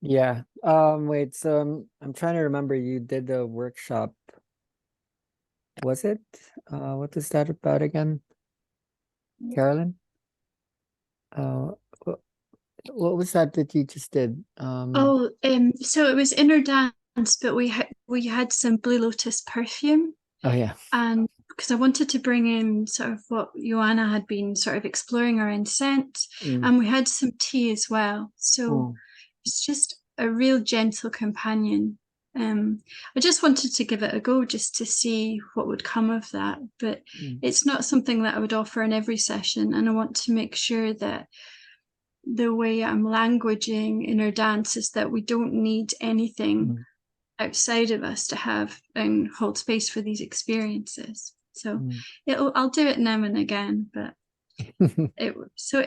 Yeah. Wait, so I'm trying to remember, you did the workshop. Was it? What is that about again? Carolyn? Uh, wh- what was that you just did? So it was inner dance, but we had some Blue Lotus perfume, Oh yeah. and because I wanted to bring in sort of what Joanna had been sort of exploring around scent, Mm, and we had some tea as well. So mm, it's just a real gentle companion. I just wanted to give it a go just to see what would come of that, but mm, it's not something that I would offer in every session, and I want to make sure that the way I'm languaging in our dance is that we don't need anything mm, outside of us to have and hold space for these experiences. So mm. I'll do it now and again, but it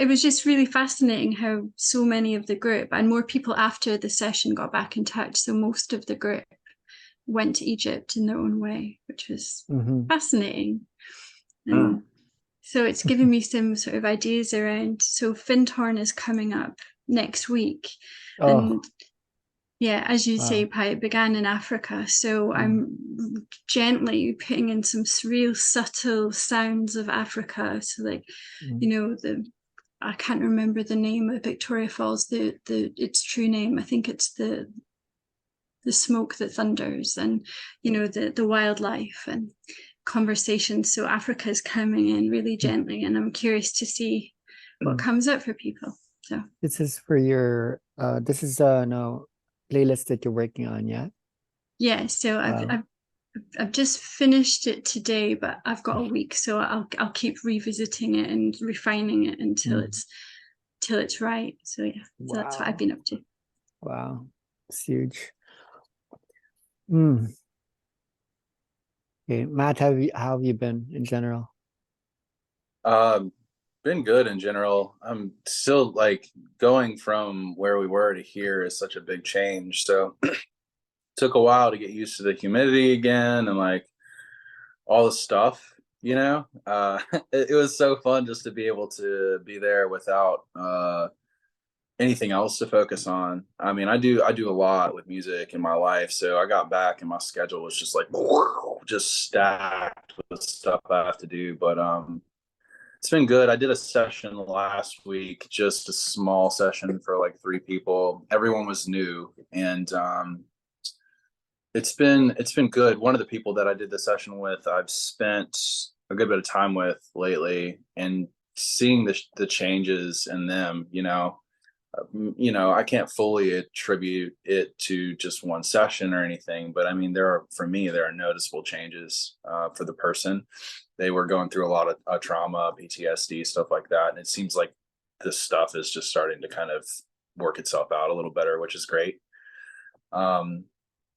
was just really fascinating how so many of the group and more people after the session got back in touch. So most of the group went to Egypt in their own way, which was Hmm. fascinating. And so it's given me some sort of ideas around. So Findhorn is coming up next week. Oh, And yeah, as you say, wow. Pi, it began in Africa. So Mm, I'm gently putting in some real subtle sounds of Africa. So like, mm, the I can't remember the name of Victoria Falls, the its true name. I think it's the smoke that thunders, and the wildlife and conversations. So Africa is coming in really mm. gently, and I'm curious to see what comes up for people. So This is for your this is no playlist that you're working on, yeah? yeah, so Wow. I've just finished it today, but I've got a week, so I'll keep revisiting it and refining it until Mm. it's right. So yeah, so that's what I've Wow. been up to. Wow. It's huge. Mm. Okay. Matt, how have you been in general? Um, Been good in general. I'm still like going from where we were to here is such a big change. So took a while to get used to the humidity again and like all the stuff, you know. It was so fun just to be able to be there without anything else to focus on. I mean, I do a lot with music in my life, so I got back and my schedule was just like just stacked with stuff I have to do. But it's been good. I did a session last week, just a small session for like three people. Everyone was new, and it's been good. One of the people that I did the session with, I've spent a good bit of time with lately, and seeing the changes in them. I can't fully attribute it to just one session or anything, but I mean, for me, there are noticeable changes for the person. They were going through a lot of trauma, PTSD, stuff like that. And it seems like this stuff is just starting to kind of work itself out a little better, which is great. Um,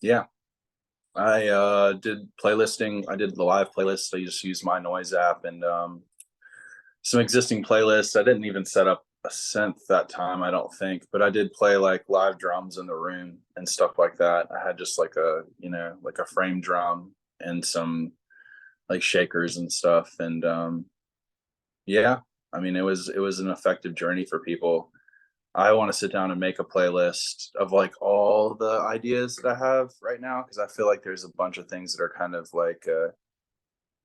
yeah, I did playlisting. I did the live playlist. I just used my Noise app and some existing playlists. I didn't even set up a synth that time, I don't think, but I did play like live drums in the room and stuff like that. I had just like a frame drum and some like shakers and stuff. And yeah, I mean, it was an effective journey for people. I want to sit down and make a playlist of like all the ideas that I have right now because I feel like there's a bunch of things that are kind of like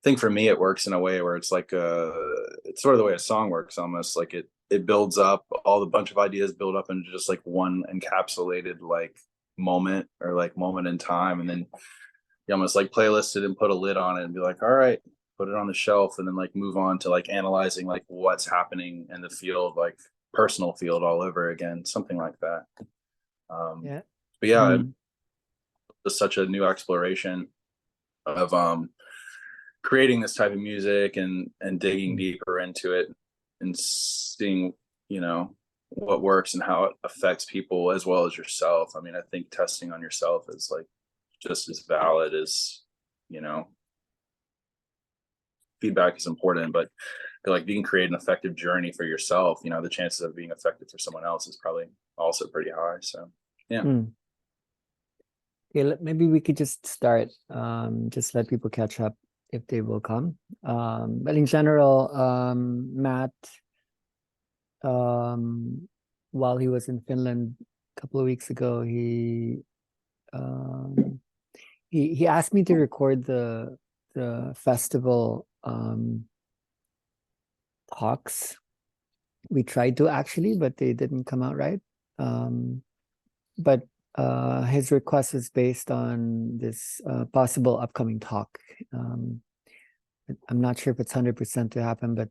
think for me it works in a way where it's sort of the way a song works almost like it builds up all the bunch of ideas build up into just like one encapsulated like moment or like moment in time, and then you almost like playlist it and put a lid on it and be like, all right, put it on the shelf, and then like move on to like analyzing like what's happening in the field, like personal field all over again, something like that. um Yeah. but yeah, it Mm, was such a new exploration of creating this type of music and digging mm, deeper into it and seeing you know what works and how it affects people as well as yourself. I mean, I think testing on yourself is like just as valid as you know feedback is important, but like if you can create an effective journey for yourself, the chances of being effective for someone else is probably also pretty high. So yeah. mm. Okay, maybe we could just start. Just let people catch up if they will come. But in general, Matt, um, while he was in Finland, couple of weeks ago, um, he asked me to record the festival talks. We tried to actually, but they didn't come out right. But his request was based on this possible upcoming talk. I'm not sure if it's 100% to happen, but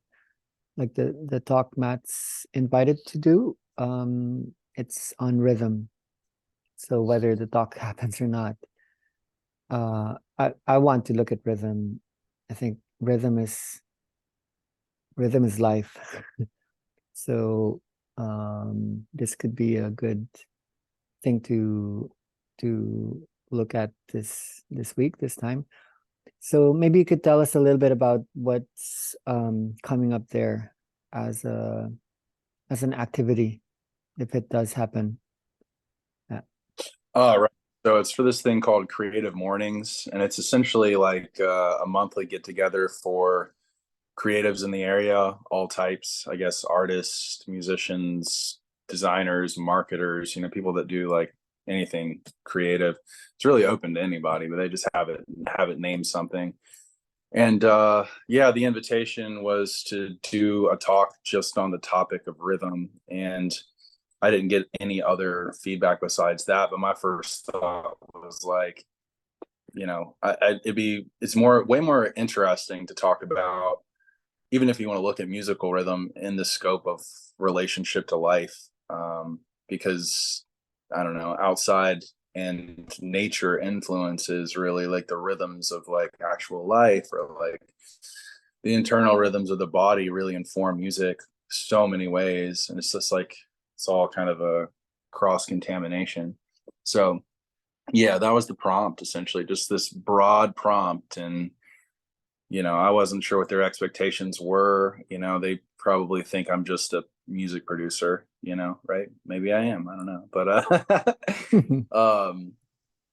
like the talk Matt's invited to do, it's on rhythm. So whether the talk happens or not, I want to look at rhythm. I think rhythm is life. So this could be a good thing to look at this week, this time. So maybe you could tell us a little bit about what's coming up there as an activity, if it does happen. Right. So it's for this thing called Creative Mornings, and it's essentially like a monthly get together for creatives in the area, all types, I guess, artists, musicians, designers, marketers, people that do like anything creative. It's really open to anybody, but they just have it named something. And yeah, the invitation was to do a talk just on the topic of rhythm, and I didn't get any other feedback besides that. But my first thought was like, it's way more interesting to talk about, even if you want to look at musical rhythm in the scope of relationship to life, because I don't know, outside and nature influences really like the rhythms of like actual life, or like the internal rhythms of the body really inform music so many ways. And it's just like, it's all kind of a cross contamination. So yeah, that was the prompt, essentially just this broad prompt. And I wasn't sure what their expectations were. They probably think I'm just a music producer, right? Maybe I am. I don't know.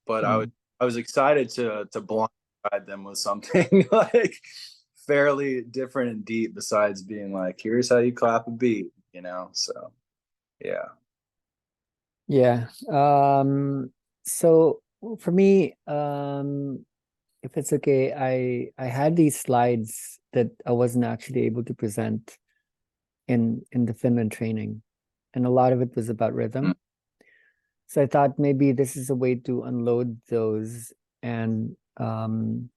But I was excited to blindside them with something like fairly different and deep, besides being like, here's how you clap a beat, so yeah. Yeah. So for me, if it's okay, I had these slides that I wasn't actually able to present in the Finland training, and a lot of it was about rhythm. So I thought maybe this is a way to unload those and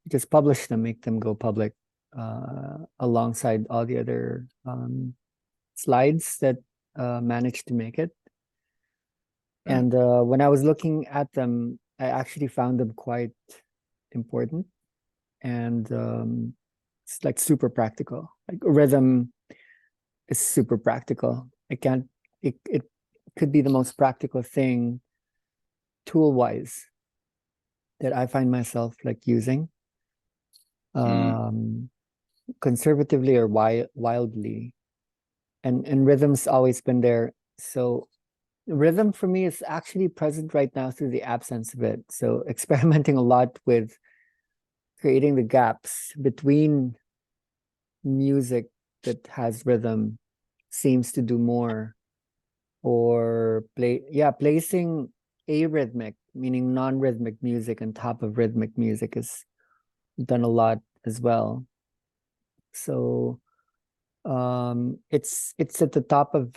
just publish them, make them go public alongside all the other slides that managed to make it. And when I was looking at them, I actually found them quite important, and it's like super practical. Like rhythm is super practical. It could be the most practical thing tool wise that I find myself like using conservatively or wildly, and rhythm's always been there. So rhythm for me is actually present right now through the absence of it. So experimenting a lot with creating the gaps between music that has rhythm seems to do more, or placing arrhythmic, meaning non-rhythmic music on top of rhythmic music is done a lot as well. So it's at the top of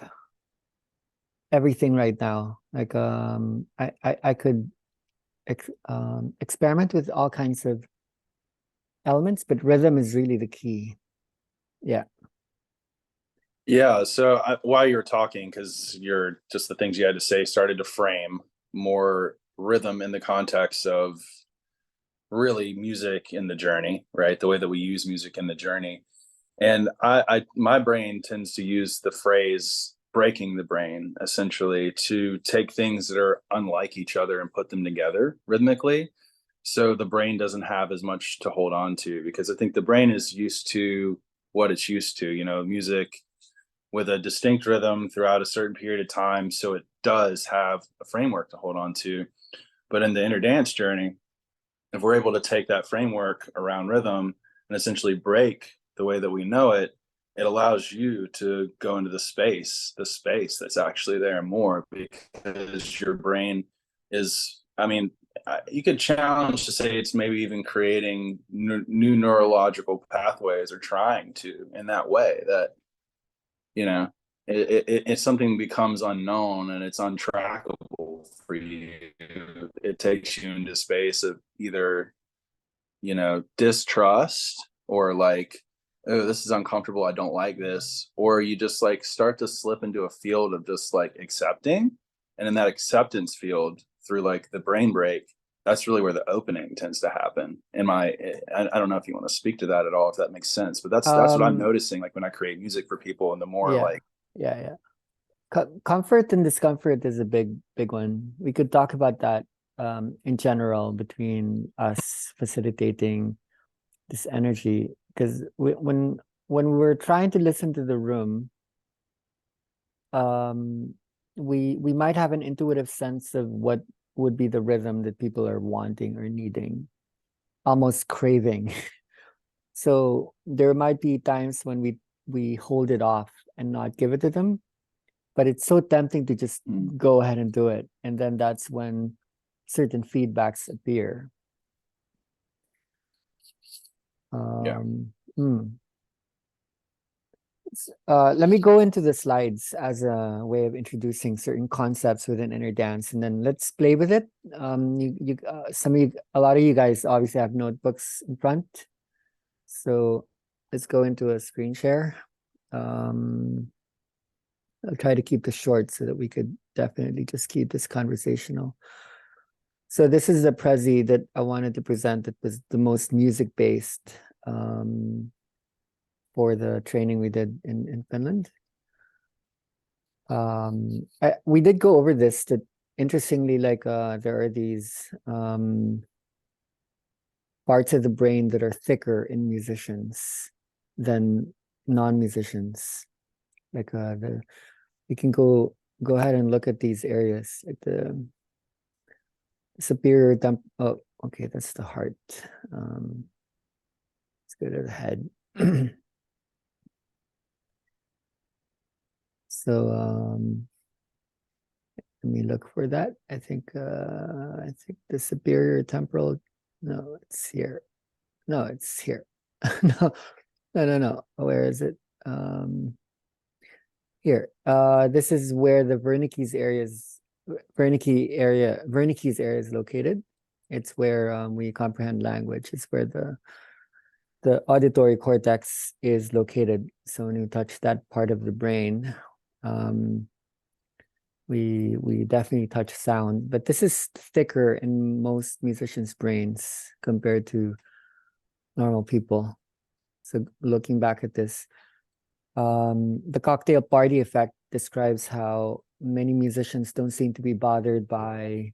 everything right now. Like I could experiment with all kinds of elements, but rhythm is really the key. Yeah. Yeah. So while you were talking, because you're just the things you had to say started to frame more rhythm in the context of really music in the journey, right? The way that we use music in the journey. And my brain tends to use the phrase breaking the brain, essentially, to take things that are unlike each other and put them together rhythmically. So the brain doesn't have as much to hold on to, because I think the brain is used to what it's used to, music with a distinct rhythm throughout a certain period of time. So it does have a framework to hold on to. But in the inner dance journey, if we're able to take that framework around rhythm and essentially break the way that we know it, it allows you to go into the space that's actually there more, because your brain is, I mean, you could challenge to say it's maybe even creating new neurological pathways, or trying to, in that way that, you know, if something becomes unknown and it's untrackable for you, it takes you into space of either, you know, distrust, or like, oh, this is uncomfortable, I don't like this, or you just like start to slip into a field of just like accepting. And in that acceptance field, through like the brain break, that's really where the opening tends to happen. I don't know if you want to speak to that at all, if that makes sense, but that's what I'm Um, noticing, like when I create music for people, and the more yeah, like, yeah. Comfort and discomfort is a big one. We could talk about that in general between us facilitating this energy, because when we're trying to listen to the room, um, we might have an intuitive sense of what would be the rhythm that people are wanting or needing, almost craving. So there might be times when we hold it off and not give it to them, but it's so tempting to just go ahead and do it. And then that's when certain feedbacks appear. yeah. Hmm. Let me go into the slides as a way of introducing certain concepts within inner dance, and then let's play with it. A lot of you guys obviously have notebooks in front, so let's go into a screen share. I'll try to keep this short so that we could definitely just keep this conversational. So this is the Prezi that I wanted to present. That was the most music-based for the training we did in Finland. We did go over this, that interestingly, like there are these parts of the brain that are thicker in musicians than non-musicians. Like we can go ahead and look at these areas, like the superior dump. Oh, okay, that's the heart. Let's go to the head. So let me look for that. I think the superior temporal. No, it's here. No, it's here. No, no. Where is it? Here. This is where the Wernicke's area is located. It's where we comprehend language. It's where the auditory cortex is located. So when you touch that part of the brain, we definitely touch sound, but this is thicker in most musicians' brains compared to normal people. So looking back at this, the cocktail party effect describes how many musicians don't seem to be bothered by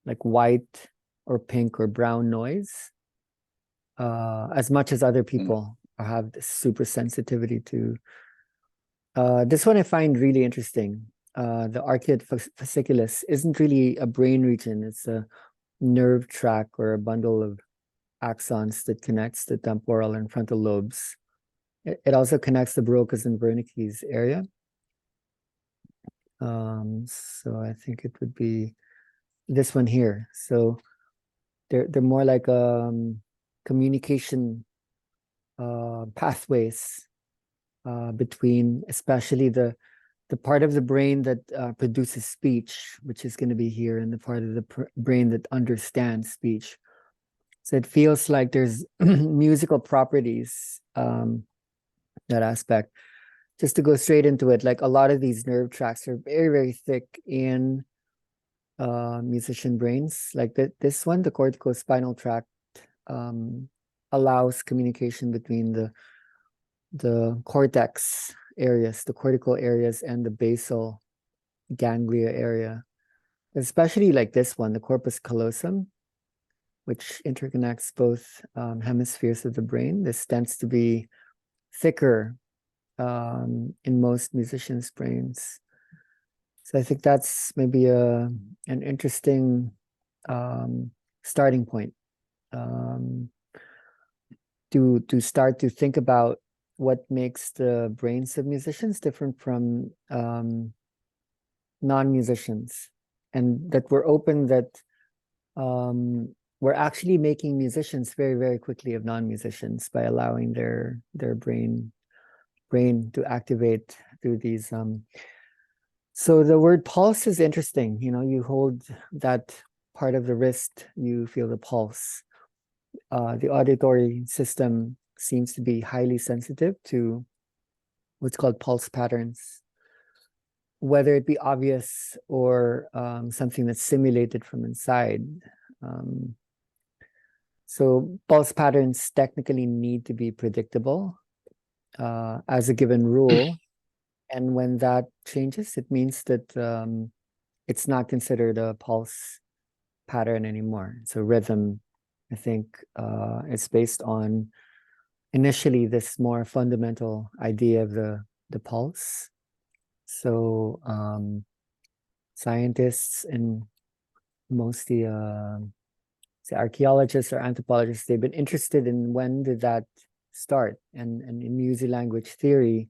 like white or pink or brown noise as much as other people have this super sensitivity to. This one I find really interesting. The arcuate fasciculus isn't really a brain region. It's a nerve track or a bundle of axons that connects the temporal and frontal lobes. It also connects the Broca's and Wernicke's area. So I think it would be this one here. So they're more like communication pathways between, especially the part of the brain that produces speech, which is going to be here, and the part of the brain that understands speech. So it feels like there's musical properties, that aspect. Just to go straight into it, like a lot of these nerve tracks are very, very thick in musician brains. Like this one, the corticospinal tract, allows communication between the cortex areas, the cortical areas, and the basal ganglia area. Especially like this one, the corpus callosum, which interconnects both hemispheres of the brain. This tends to be thicker in most musicians' brains. So I think that's maybe an interesting starting point to start to think about what makes the brains of musicians different from non-musicians, and that we're open that we're actually making musicians very, very quickly of non-musicians by allowing their brain to activate through these. So the word pulse is interesting. You know, you hold that part of the wrist, you feel the pulse. The auditory system seems to be highly sensitive to what's called pulse patterns, whether it be obvious or something that's simulated from inside. So pulse patterns technically need to be predictable as a given rule. And when that changes, it means that it's not considered a pulse pattern anymore. So rhythm, I think, is based on initially this more fundamental idea of the pulse. So scientists and mostly say archaeologists or anthropologists, they've been interested in when did that start. And in music language theory,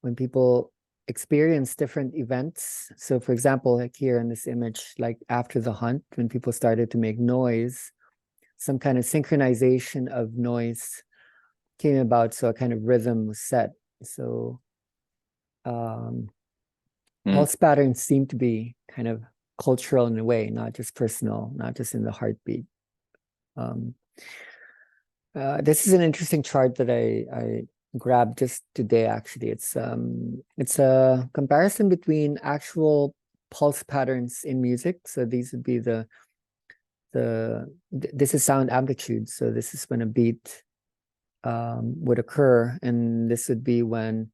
when people experience different events. So for example, like here in this image, like after the hunt, when people started to make noise, some kind of synchronization of noise came about. So a kind of rhythm was set. So pulse patterns seem to be kind of cultural in a way, not just personal, not just in the heartbeat. This is an interesting chart that I grabbed just today. Actually, it's a comparison between actual pulse patterns in music. So these would be this is sound amplitude. So this is when a beat would occur, and this would be when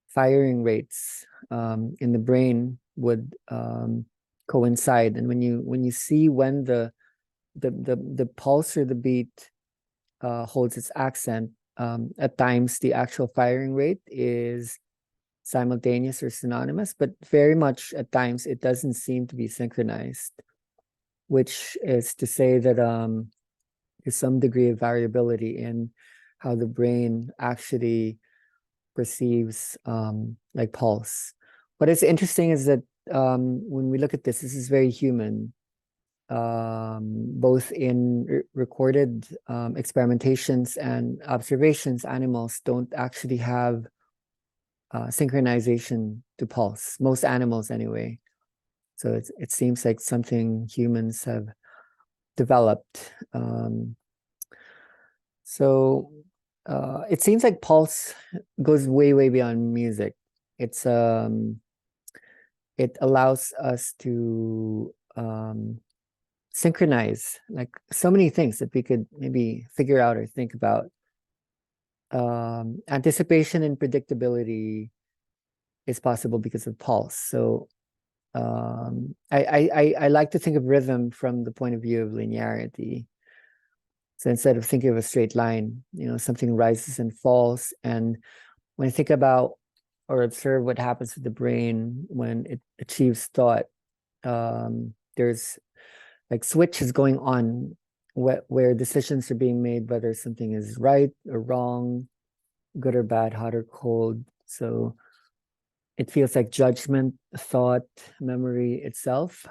firing rates in the brain would coincide. And when you see when the pulse or the beat holds its accent, at times the actual firing rate is simultaneous or synonymous, but very much at times it doesn't seem to be synchronized, which is to say that there's some degree of variability in how the brain actually perceives like pulse. What is interesting is that when we look at this is very human. Both in recorded experimentations and observations, animals don't actually have synchronization to pulse. Most animals, anyway. So it seems like something humans have developed. So it seems like pulse goes way, way beyond music. It allows us to synchronize like so many things that we could maybe figure out or think about. Anticipation and predictability is possible because of pulse. So I like to think of rhythm from the point of view of linearity. So instead of thinking of a straight line, something rises and falls. And when I think about or observe what happens with the brain when it achieves thought, there's like switches going on where decisions are being made, whether something is right or wrong, good or bad, hot or cold. So it feels like judgment, thought, memory itself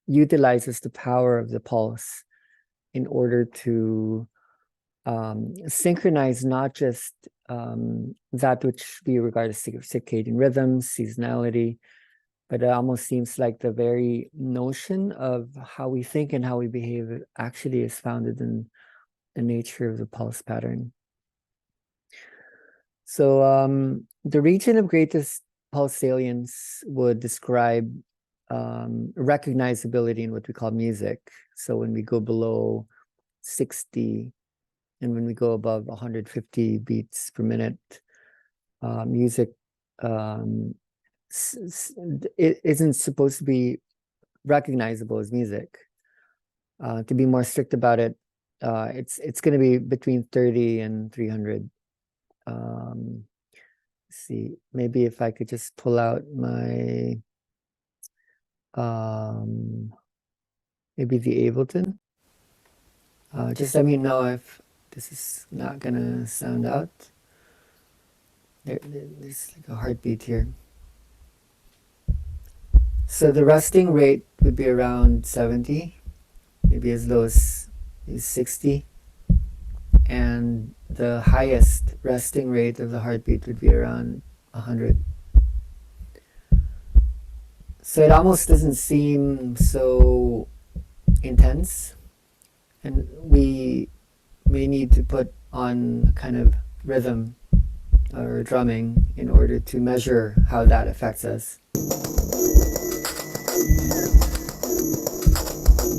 utilizes the power of the pulse in order to synchronize not just that which we regard as circadian rhythms, seasonality, but it almost seems like the very notion of how we think and how we behave actually is founded in the nature of the pulse pattern. So the region of greatest pulse salience would describe recognizability in what we call music. So when we go below 60 and when we go above 150 beats per minute, music it isn't supposed to be recognizable as music. To be more strict about it, it's going to be between 30 and 300. See, maybe if I could just pull out my maybe the Ableton. Just let me know if this is not gonna sound out. There's like a heartbeat here. So the resting rate would be around 70, maybe as low as 60. And the highest resting rate of the heartbeat would be around 100. So it almost doesn't seem so intense. And we may need to put on kind of rhythm or drumming in order to measure how that affects us.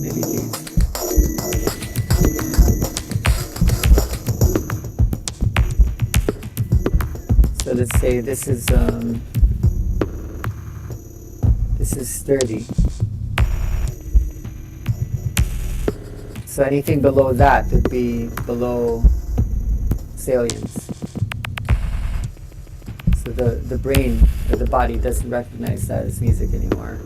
Maybe these. So let's say this is 30. So anything below that would be below salience. So the brain or the body doesn't recognize that as music anymore.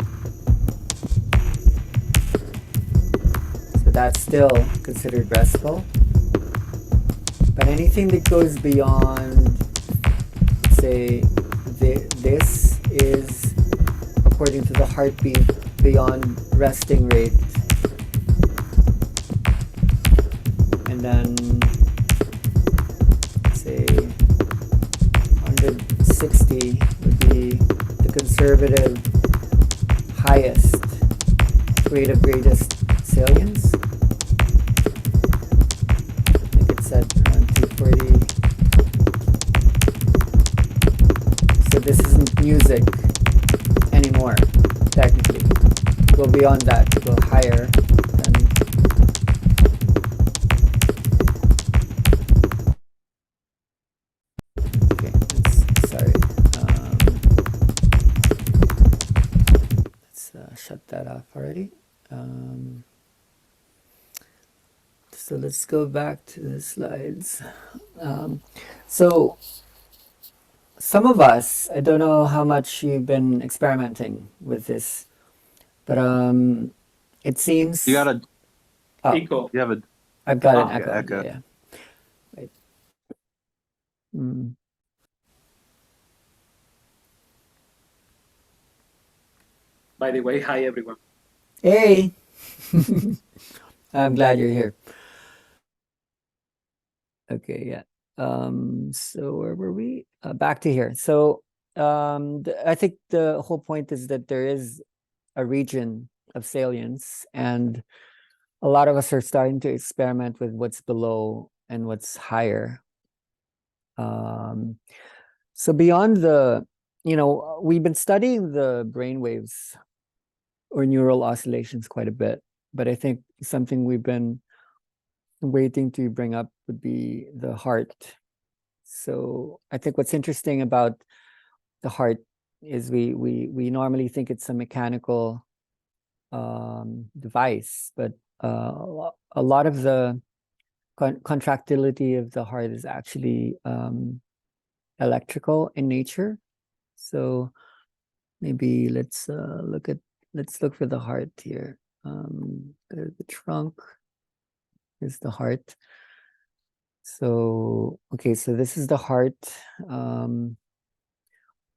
So that's still considered restful. But anything that goes beyond, say, this is, according to the heartbeat, beyond resting rate. And then, say, 160 would be the conservative highest rate of greatest salience. I think it's at around 240. So this isn't music anymore, technically. Go beyond that, go higher. Shut that off already. So let's go back to the slides. So some of us, I don't know how much you've been experimenting with this, but it seems You got a Echo. you have a I've got an okay, echo. echo. Yeah. Wait. Mm. By the way, hi everyone. Hey. I'm glad you're here. Okay, yeah. So where were we? Back to here. So I think the whole point is that there is a region of salience, and a lot of us are starting to experiment with what's below and what's higher. So beyond we've been studying the brain waves or neural oscillations quite a bit, but I think something we've been waiting to bring up would be the heart. So I think what's interesting about the heart is we normally think it's a mechanical device, but a lot of the contractility of the heart is actually electrical in nature. So maybe let's look for the heart here. The trunk is the heart. So okay, so this is the heart.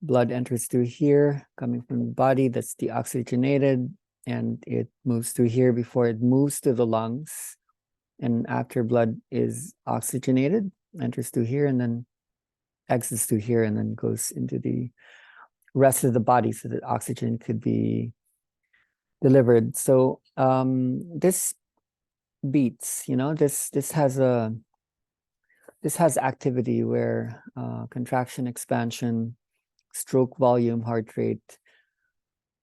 Blood enters through here, coming from the body. That's deoxygenated, and it moves through here before it moves to the lungs. And after blood is oxygenated, enters through here, and then exits through here, and then goes into the rest of the body so that oxygen could be delivered. So this beats, this has activity where contraction, expansion, stroke volume, heart rate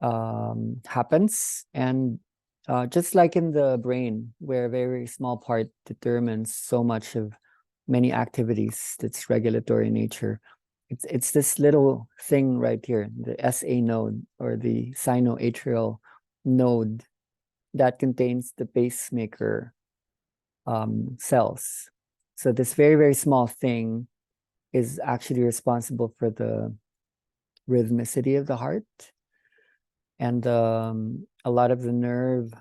happens. And just like in the brain, where a very small part determines so much of many activities that's regulatory in nature, it's this little thing right here, the SA node or the sinoatrial node that contains the pacemaker cells. So this very, very small thing is actually responsible for the rhythmicity of the heart. And a lot of the nerve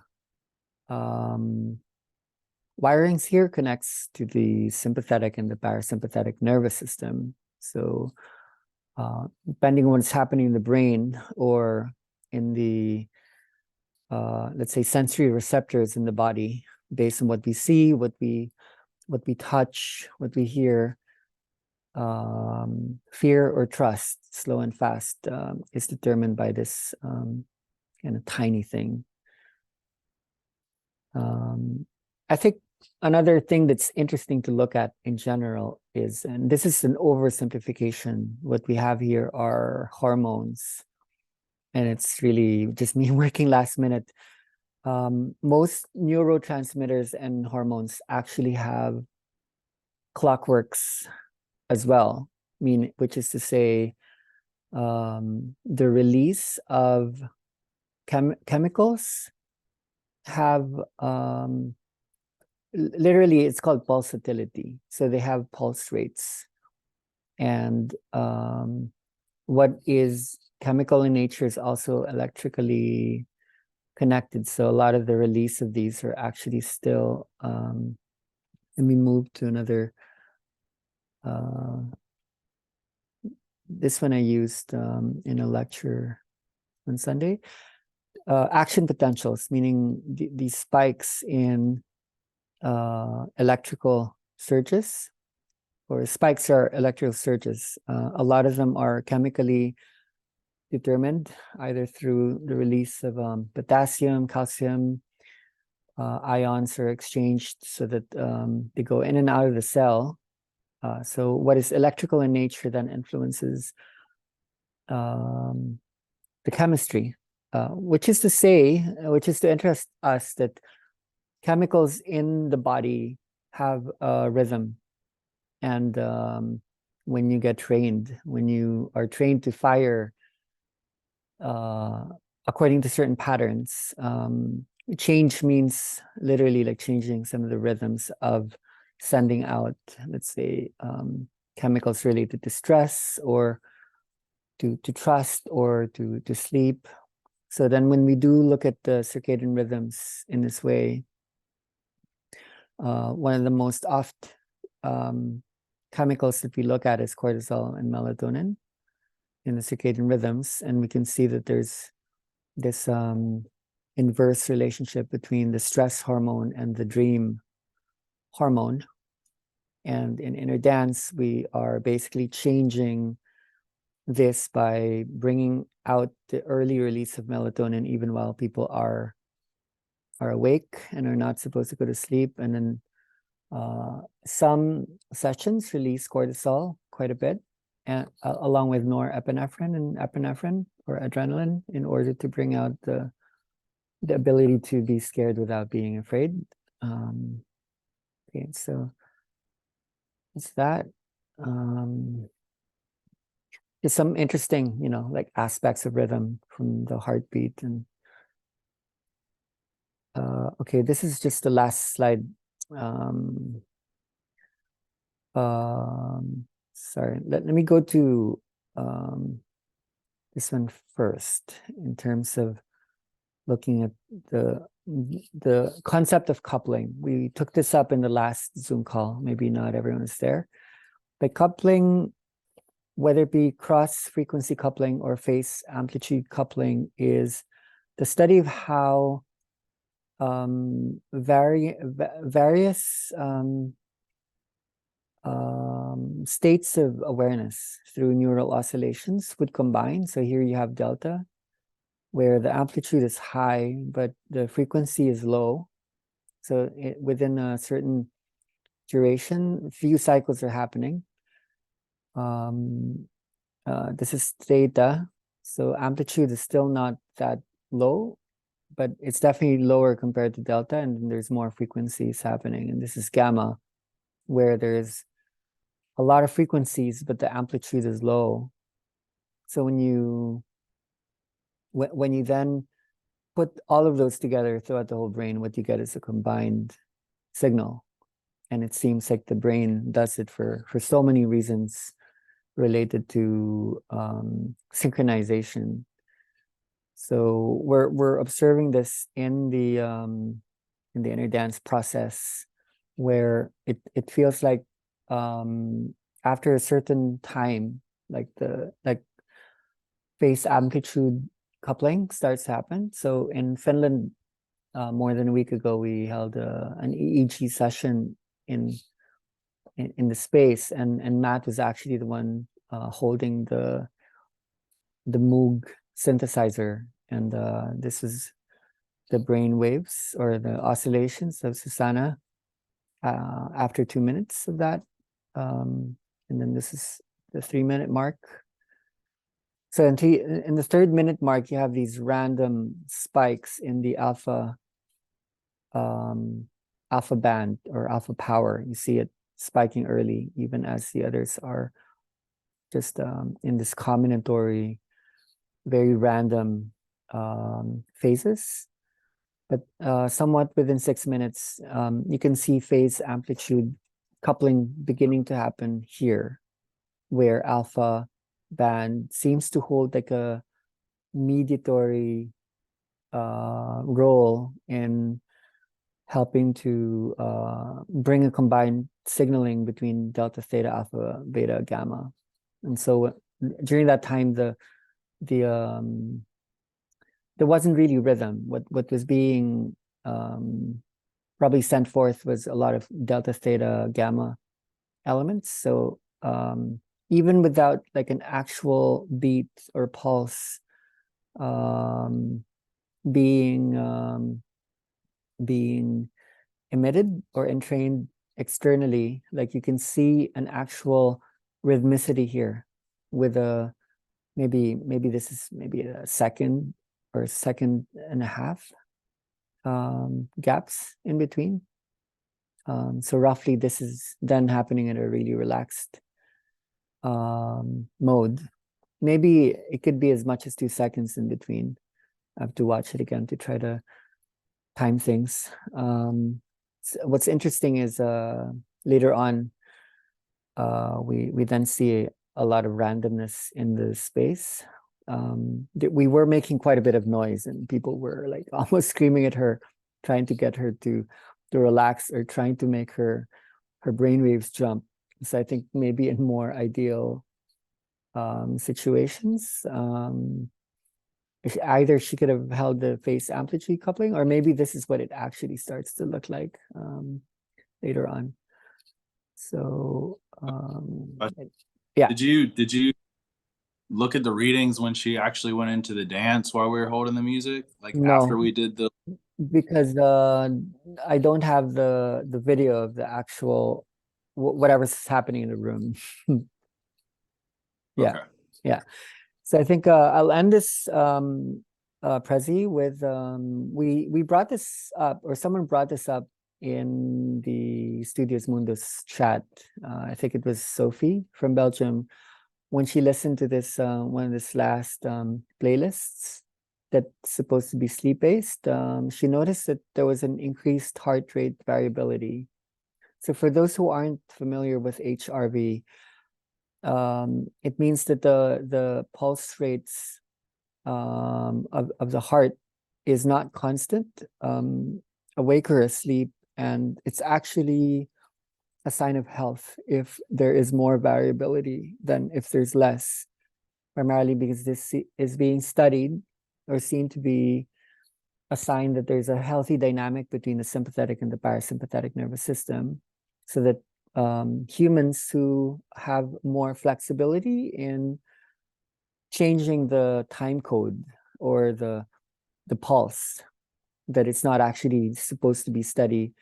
wirings here connects to the sympathetic and the parasympathetic nervous system. So depending on what's happening in the brain or in the, let's say, sensory receptors in the body, based on what we see, what we touch, what we hear, fear or trust, slow and fast, is determined by this kind of tiny thing. I think another thing that's interesting to look at in general is, and this is an oversimplification, what we have here are hormones. And it's really just me working last minute. Most neurotransmitters and hormones actually have clockworks as well, which is to say, the release of chemicals have literally, it's called pulsatility. So they have pulse rates, and what is chemical in nature is also electrically connected. So a lot of the release of these are actually still, let me move to another. This one I used in a lecture on Sunday. Action potentials, meaning these spikes in electrical surges, or spikes are electrical surges. A lot of them are chemically determined, either through the release of potassium, calcium, ions are exchanged so that they go in and out of the cell. So what is electrical in nature then influences the chemistry, which is to interest us that chemicals in the body have a rhythm. And when you get trained, when you are trained to fire according to certain patterns, change means literally like changing some of the rhythms of sending out, let's say, chemicals related to stress or to trust or to sleep. So then when we do look at the circadian rhythms in this way, one of the most oft chemicals that we look at is cortisol and melatonin in the circadian rhythms. And we can see that there's this inverse relationship between the stress hormone and the dream hormone. And in inner dance, we are basically changing this by bringing out the early release of melatonin even while people are awake and are not supposed to go to sleep. And then some sessions release cortisol quite a bit, and along with norepinephrine and epinephrine or adrenaline, in order to bring out the ability to be scared without being afraid. Okay, so it's that. There's some interesting, like aspects of rhythm from the heartbeat. And okay, this is just the last slide. Sorry, let me go to this one first in terms of looking at the concept of coupling. We took this up in the last Zoom call. Maybe not everyone is there. But coupling, whether it be cross-frequency coupling or phase amplitude coupling, is the study of how various states of awareness through neural oscillations would combine. So here you have delta, where the amplitude is high, but the frequency is low. So within a certain duration, few cycles are happening. This is theta. So amplitude is still not that low, but it's definitely lower compared to delta, and then there's more frequencies happening. And this is gamma, where there's a lot of frequencies, but the amplitude is low. So when you then put all of those together throughout the whole brain, what you get is a combined signal. And it seems like the brain does it for so many reasons related to synchronization. So we're observing this in the inner dance process, where it feels like after a certain time, like phase amplitude coupling starts to happen. So in Finland, more than a week ago, we held an EEG session in the space, and Matt was actually the one holding the Moog synthesizer, and this is the brain waves or the oscillations of Susanna after 2 minutes of that, and then this is the 3-minute mark. So in the 3rd minute mark, you have these random spikes in the alpha band or alpha power. You see it spiking early, even as the others are just in this combinatory, very random phases. But somewhat within 6 minutes, you can see phase amplitude coupling beginning to happen here, where alpha band seems to hold like a mediatory role in helping to bring a combined signaling between delta, theta, alpha, beta, gamma. And so during that time, there wasn't really rhythm. What was being probably sent forth was a lot of delta, theta, gamma elements. So even without like an actual beat or pulse being emitted or entrained externally, like you can see an actual rhythmicity here with a maybe this is maybe a second or a second and a half gaps in between. So roughly this is then happening in a really relaxed mode. Maybe it could be as much as 2 seconds in between. I have to watch it again to try to time things. So what's interesting is later on, we then see a lot of randomness in the space. We were making quite a bit of noise, and people were like almost screaming at her, trying to get her to relax or trying to make her brainwaves jump. So I think maybe in more ideal situations, either she could have held the phase amplitude coupling, or maybe this is what it actually starts to look like later on. So yeah. Did you look at the readings when she actually went into the dance while we were holding the music? Like No. after we did the Because I don't have the video of the actual whatever's happening in the room. Yeah. Okay. Yeah. So I think I'll end this Prezi with we brought this up, or someone brought this up in the Studios Mundus chat. I think it was Sophie from Belgium, when she listened to this one of this last playlists that's supposed to be sleep-based. She noticed that there was an increased heart rate variability. So for those who aren't familiar with HRV, it means that the pulse rates of the heart is not constant, awake or asleep, and it's actually a sign of health if there is more variability than if there's less, primarily because this is being studied or seen to be a sign that there's a healthy dynamic between the sympathetic and the parasympathetic nervous system, so that humans who have more flexibility in changing the time code or the pulse, that it's not actually supposed to be steady.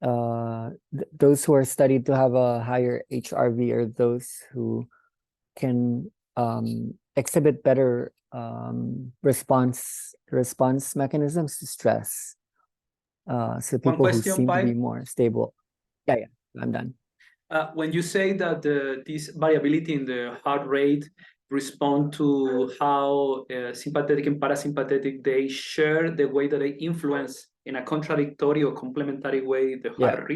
Those who are studied to have a higher HRV are those who can exhibit better response mechanisms to stress. So people who seem to be more stable. Yeah, I'm done. When you say that this variability in the heart rate respond to how sympathetic and parasympathetic they share the way that they influence in a contradictory or complementary way the heart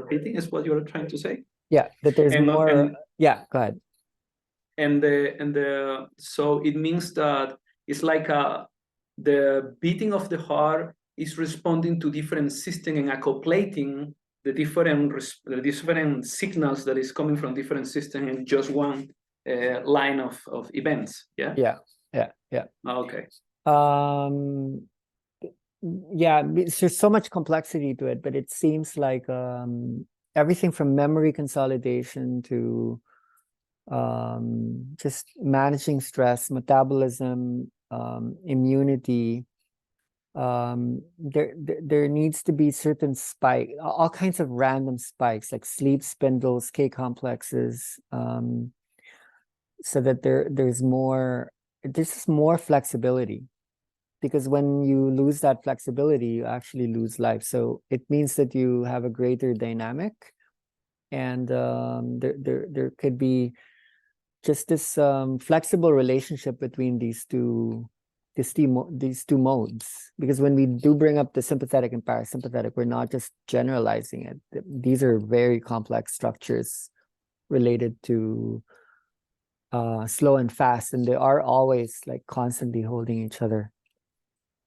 beating, is what you're trying to say? Yeah, that there's more. Yeah, go ahead. So it means that it's like the beating of the heart is responding to different system and accopulating the different signals that is coming from different systems in just one line of events. Yeah. Yeah. Okay. Yeah, there's so much complexity to it, but it seems like everything from memory consolidation to just managing stress, metabolism, immunity. There needs to be certain all kinds of random spikes like sleep spindles, K complexes, so that there's more flexibility. Because when you lose that flexibility, you actually lose life. So it means that you have a greater dynamic, and there could be just this flexible relationship between these two modes. Because when we do bring up the sympathetic and parasympathetic, we're not just generalizing it. These are very complex structures related to slow and fast, and they are always like constantly holding each other.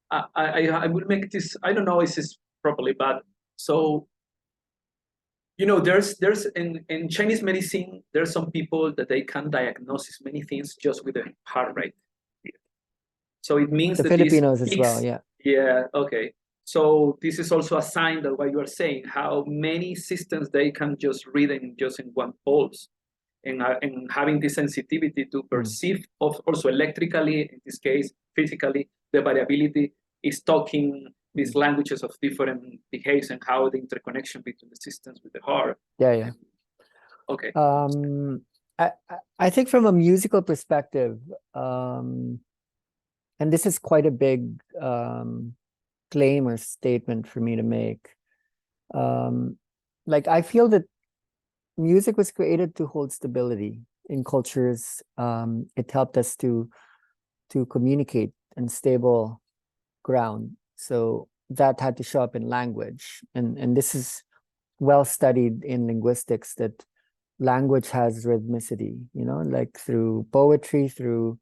I will make this, I don't know if this is properly, but so, there's in Chinese medicine, there's some people that they can diagnose many things just with the heart rate. So it means The that Filipinos as well, yeah. Yeah, okay. So this is also a sign that what you are saying, how many systems they can just read in one pulse, and having the sensitivity to perceive also electrically, in this case, physically, the variability is talking these languages of different behaviors and how the interconnection between the systems with the heart. Yeah. Okay. I think from a musical perspective, and this is quite a big claim or statement for me to make. Like I feel that music was created to hold stability in cultures. It helped us to communicate in stable ground. So that had to show up in language. And this is well studied in linguistics, that language has rhythmicity, like through poetry, through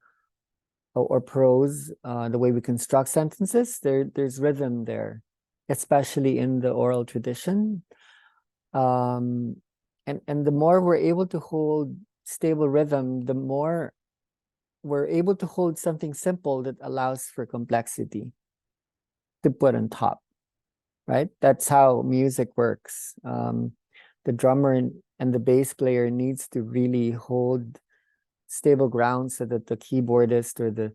or prose, the way we construct sentences, there's rhythm there, especially in the oral tradition. And the more we're able to hold stable rhythm, the more we're able to hold something simple that allows for complexity to put on top, right? That's how music works. The drummer and the bass player needs to really hold stable ground so that the keyboardist or the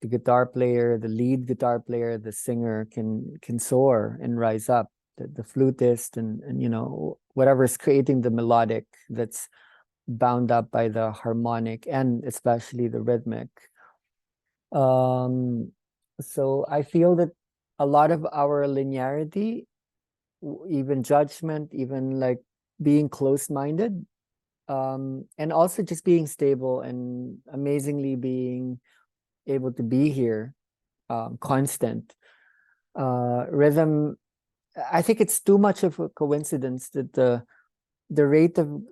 guitar player, the lead guitar player, the singer can soar and rise up. The flutist and whatever is creating the melodic that's bound up by the harmonic and especially the rhythmic. So I feel that a lot of our linearity, even judgment, even like being close-minded, and also just being stable and amazingly being able to be here, constant. Rhythm, I think it's too much of a coincidence that the rate of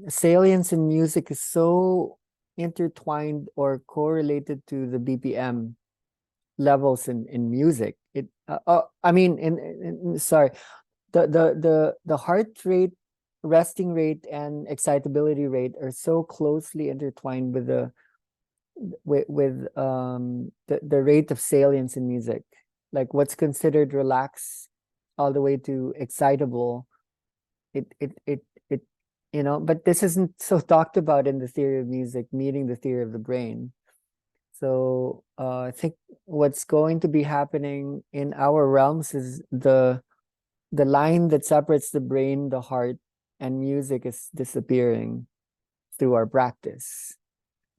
salience in music is so intertwined or correlated to the BPM levels in music. I mean, sorry, the heart rate, resting rate, and excitability rate are so closely intertwined with the rate of salience in music. Like what's considered relaxed all the way to excitable, but this isn't so talked about in the theory of music, meeting the theory of the brain. So I think what's going to be happening in our realms is the line that separates the brain, the heart, and music is disappearing through our practice.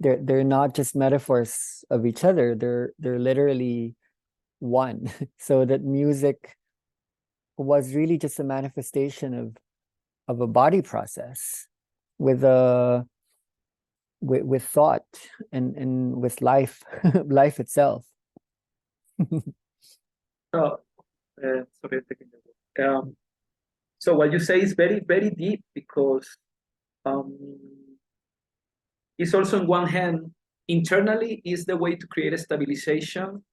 They're not just metaphors of each other. They're literally one. So that music was really just a manifestation of a body process with thought and with life life itself. So what you say is very, very deep, because it's also on one hand, internally is the way to create a stabilization,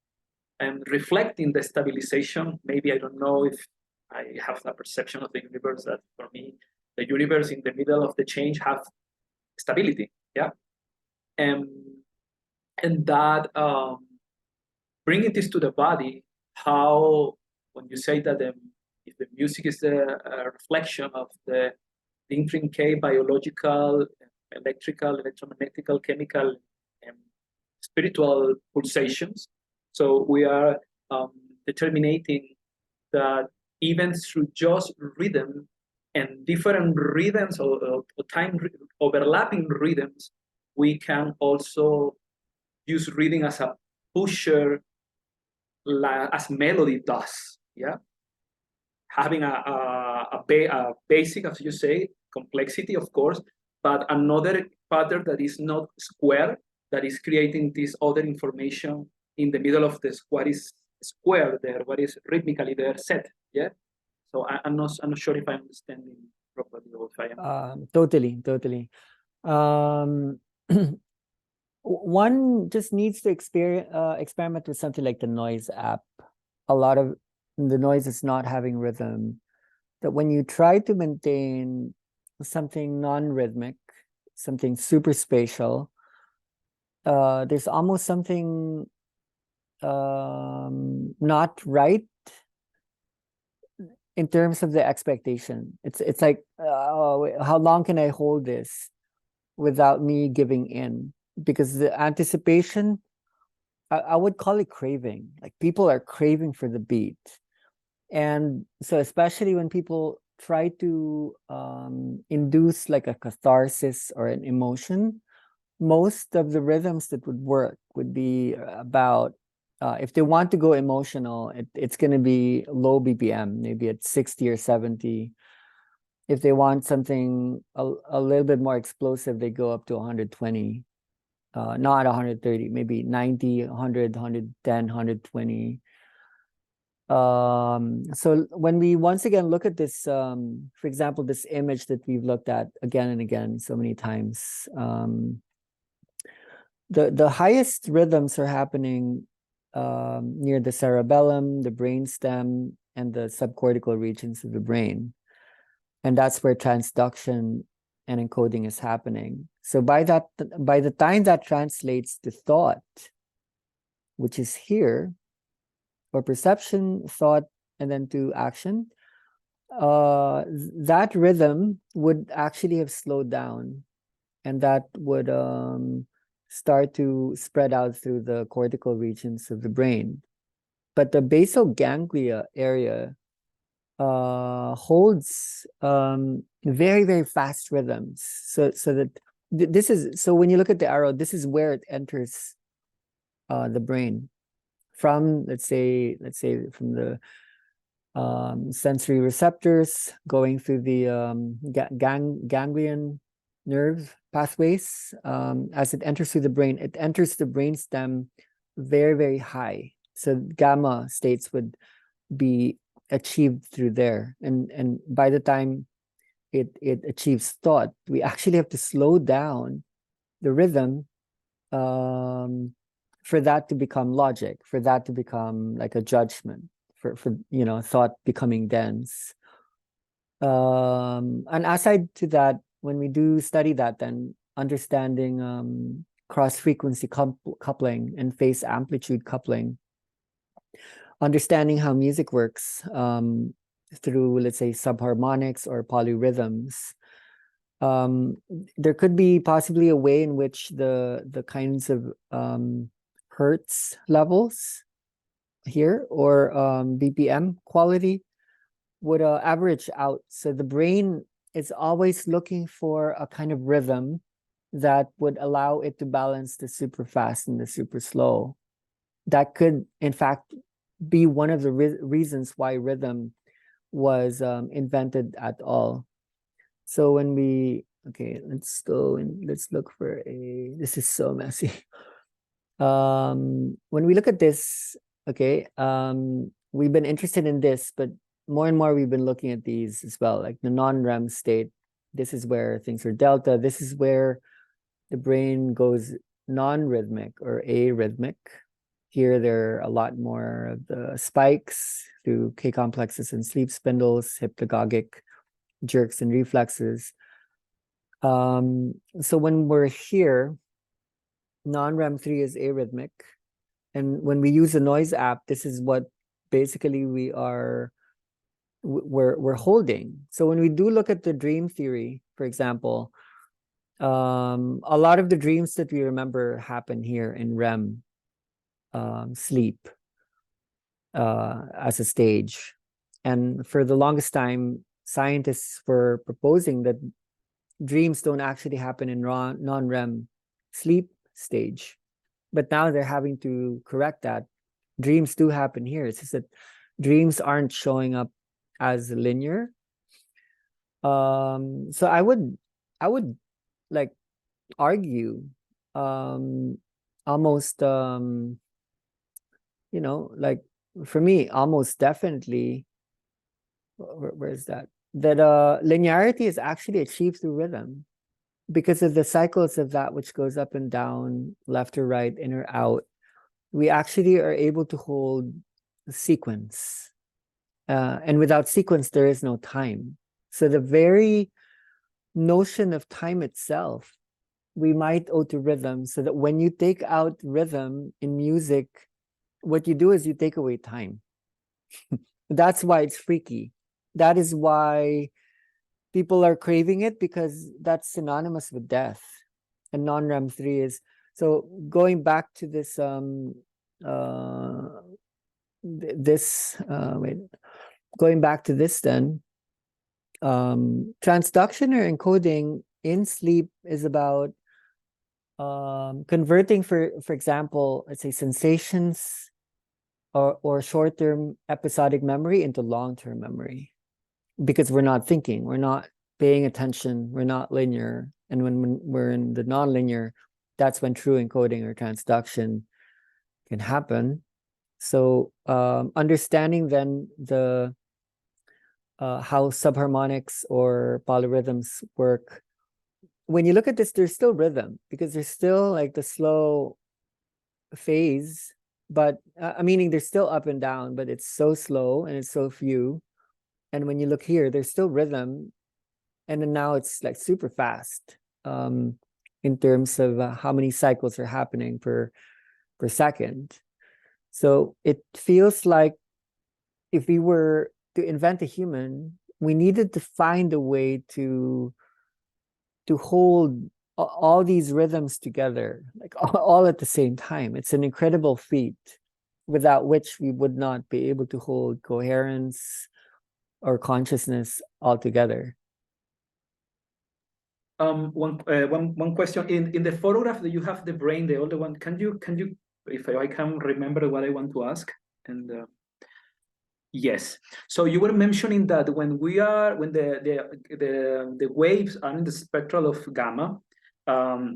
and reflecting the stabilization. Maybe I don't know if I have a perception of the universe that for me, the universe in the middle of the change have stability. Yeah. and that bringing this to the body, how when you say that if the music is a reflection of the intricate biological, electrical, electromagnetical, chemical, and spiritual pulsations, so we are determining that even through just rhythm and different rhythms or overlapping rhythms, we can also use rhythm as a pusher, as melody does. Yeah, having a basic, as you say, complexity, of course, but another pattern that is not square, that is creating this other information in the middle of this, what is square there, what is rhythmically there set. Yeah. So I'm not sure if I'm understanding properly or if I am. Totally. One just needs to experiment with something like the Noise app. A lot of the noise is not having rhythm. That when you try to maintain something non-rhythmic, something super spatial, there's almost something not right in terms of the expectation. It's like, how long can I hold this without me giving in? Because the anticipation, I would call it craving. Like people are craving for the beat. And so especially when people try to induce like a catharsis or an emotion, most of the rhythms that would work would be about, if they want to go emotional, it's going to be low BPM, maybe at 60 or 70. If they want something a little bit more explosive, they go up to 120, not 130, maybe 90, 100, 110, 120. So when we once again look at this, for example, this image that we've looked at again and again so many times, the highest rhythms are happening near the cerebellum, the brainstem, and the subcortical regions of the brain. And that's where transduction and encoding is happening. So by the time that translates to thought, which is here, or perception, thought, and then to action, that rhythm would actually have slowed down, and that would start to spread out through the cortical regions of the brain. But the basal ganglia area holds very, very fast rhythms. So that this is, so when you look at the arrow, this is where it enters the brain. From let's say from the sensory receptors going through the ganglion nerve pathways. As it enters through the brain, it enters the brainstem very, very high. So gamma states would be achieved through there. And by the time it achieves thought, we actually have to slow down the rhythm for that to become logic, for that to become like a judgment, for thought becoming dense. And aside to that, when we do study that, then understanding cross-frequency coupling and phase amplitude coupling, understanding how music works through, let's say, subharmonics or polyrhythms, there could be possibly a way in which the kinds of hertz levels here or BPM quality would average out. So the brain is always looking for a kind of rhythm that would allow it to balance the super fast and the super slow. That could, in fact, be one of the reasons why rhythm was invented at all. So when we, okay, let's go and let's look for this is so messy. When we look at this, okay, we've been interested in this, but more and more we've been looking at these as well, like the non-REM state. This is where things are delta. This is where the brain goes non-rhythmic or arrhythmic. Here, there are a lot more of the spikes through K complexes and sleep spindles, hypnagogic jerks and reflexes. So when we're here, non-REM 3 is arrhythmic. And when we use a noise app, this is what basically we're holding. So when we do look at the dream theory, for example, a lot of the dreams that we remember happen here in REM sleep as a stage. And for the longest time, scientists were proposing that dreams don't actually happen in non-REM sleep stage. But now they're having to correct that. Dreams do happen here. It's just that dreams aren't showing up as linear. So I would like argue almost like for me, almost definitely, where's that linearity is actually achieved through rhythm because of the cycles of that which goes up and down, left or right, in or out. We actually are able to hold a sequence, and without sequence there is no time. So the very notion of time itself we might owe to rhythm, so that when you take out rhythm in music, what you do is you take away time. That's why it's freaky. That is why people are craving it, because that's synonymous with death. And non-REM 3 is, so going back to this going back to this then, transduction or encoding in sleep is about converting, for example, let's say sensations or short-term episodic memory into long-term memory, because we're not thinking, we're not paying attention, we're not linear. And when we're in the non-linear, that's when true encoding or transduction can happen. So understanding then the how subharmonics or polyrhythms work. When you look at this, there's still rhythm, because there's still like the slow phase, but meaning there's still up and down, but it's so slow and it's so few. And when you look here, there's still rhythm, and then now it's like super fast in terms of how many cycles are happening per second. So it feels like if we were to invent a human, we needed to find a way to hold all these rhythms together, like all at the same time. It's an incredible feat, without which we would not be able to hold coherence or consciousness altogether. One question in the photograph that you have the brain, the older one. Can you if I can remember what I want to ask? And yes, so you were mentioning that when the waves are in the spectral of gamma,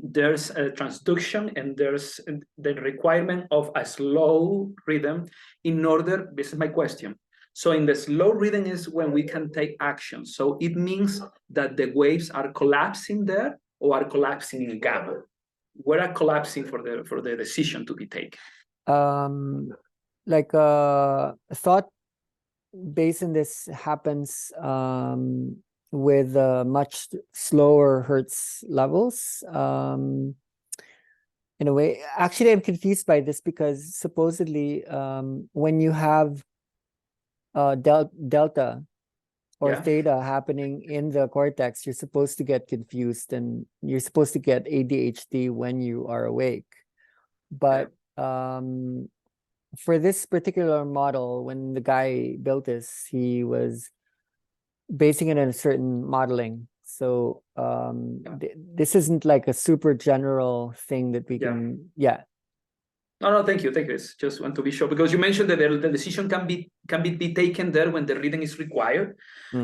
there's a transduction and there's the requirement of a slow rhythm in order. This is my question. So in the slow rhythm is when we can take action. So it means that the waves are collapsing there, or are collapsing in gamma. Where are collapsing for the decision to be taken? Like thought based in this happens with much slower Hertz levels. In a way, actually, I'm confused by this, because supposedly when you have delta or theta happening in the cortex, you're supposed to get confused and you're supposed to get ADHD when you are awake. But for this particular model, when the guy built this, he was basing it on a certain modeling. So this isn't like a super general thing that we can, No, thank you. It's just want to be sure, because you mentioned that the decision can be taken there when the rhythm is required.